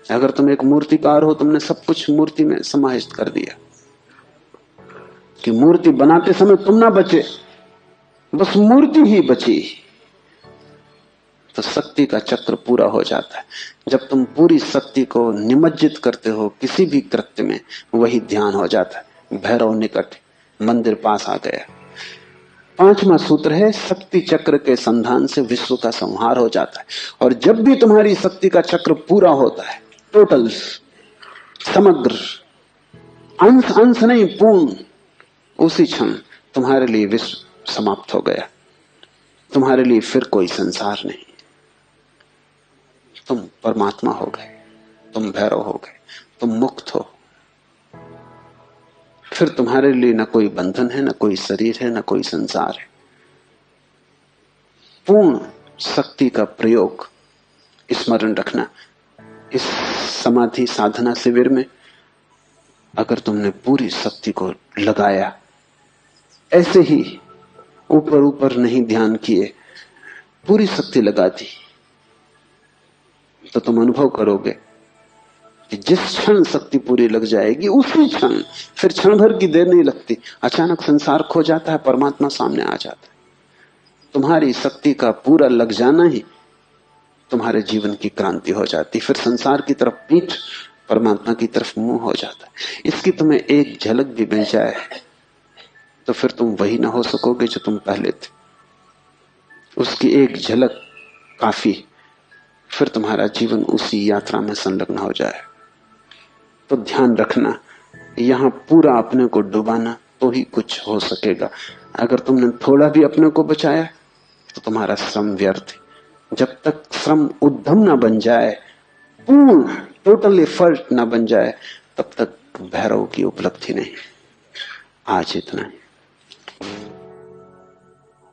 अगर तुम एक मूर्तिकार हो, तुमने सब कुछ मूर्ति में समाहित कर दिया कि मूर्ति बनाते समय तुम ना बचे, बस मूर्ति ही बची, तो शक्ति का चक्र पूरा हो जाता है। जब तुम पूरी शक्ति को निमज्जित करते हो किसी भी कृत्य में, वही ध्यान हो जाता है। भैरव निकट, मंदिर पास आ गया। 5वां सूत्र है, शक्ति चक्र के संधान से विश्व का संहार हो जाता है। और जब भी तुम्हारी शक्ति का चक्र पूरा होता है, टोटल, समग्र, अंश अंश नहीं, पूर्ण, उसी क्षण तुम्हारे लिए विश्व समाप्त हो गया। तुम्हारे लिए फिर कोई संसार नहीं, तुम परमात्मा हो गए, तुम भैरव हो गए, तुम मुक्त हो। फिर तुम्हारे लिए न कोई बंधन है, न कोई शरीर है, न कोई संसार है। पूर्ण शक्ति का प्रयोग स्मरण रखना। इस समाधि साधना शिविर में अगर तुमने पूरी शक्ति को लगाया, ऐसे ही ऊपर ऊपर नहीं ध्यान किए, पूरी शक्ति लगा दी, तो तुम अनुभव करोगे कि जिस क्षण शक्ति पूरी लग जाएगी, उसी क्षण, फिर क्षण भर की देर नहीं लगती, अचानक संसार खो जाता है, परमात्मा सामने आ जाता है। तुम्हारी शक्ति का पूरा लग जाना ही तुम्हारे जीवन की क्रांति हो जाती। फिर संसार की तरफ पीठ, परमात्मा की तरफ मुंह हो जाता है। इसकी तुम्हें एक झलक भी मिल जाए, तो फिर तुम वही ना हो सकोगे जो तुम पहले थे। उसकी एक झलक काफी, फिर तुम्हारा जीवन उसी यात्रा में संलग्न हो जाए। तो ध्यान रखना, यहां पूरा अपने को डुबाना तो ही कुछ हो सकेगा। अगर तुमने थोड़ा भी अपने को बचाया तो तुम्हारा श्रम व्यर्थ है। जब तक श्रम उद्यम ना बन जाए, पूर्ण टोटल एफर्ट ना बन जाए, तब तक भैरव की उपलब्धि नहीं। आज इतना ही।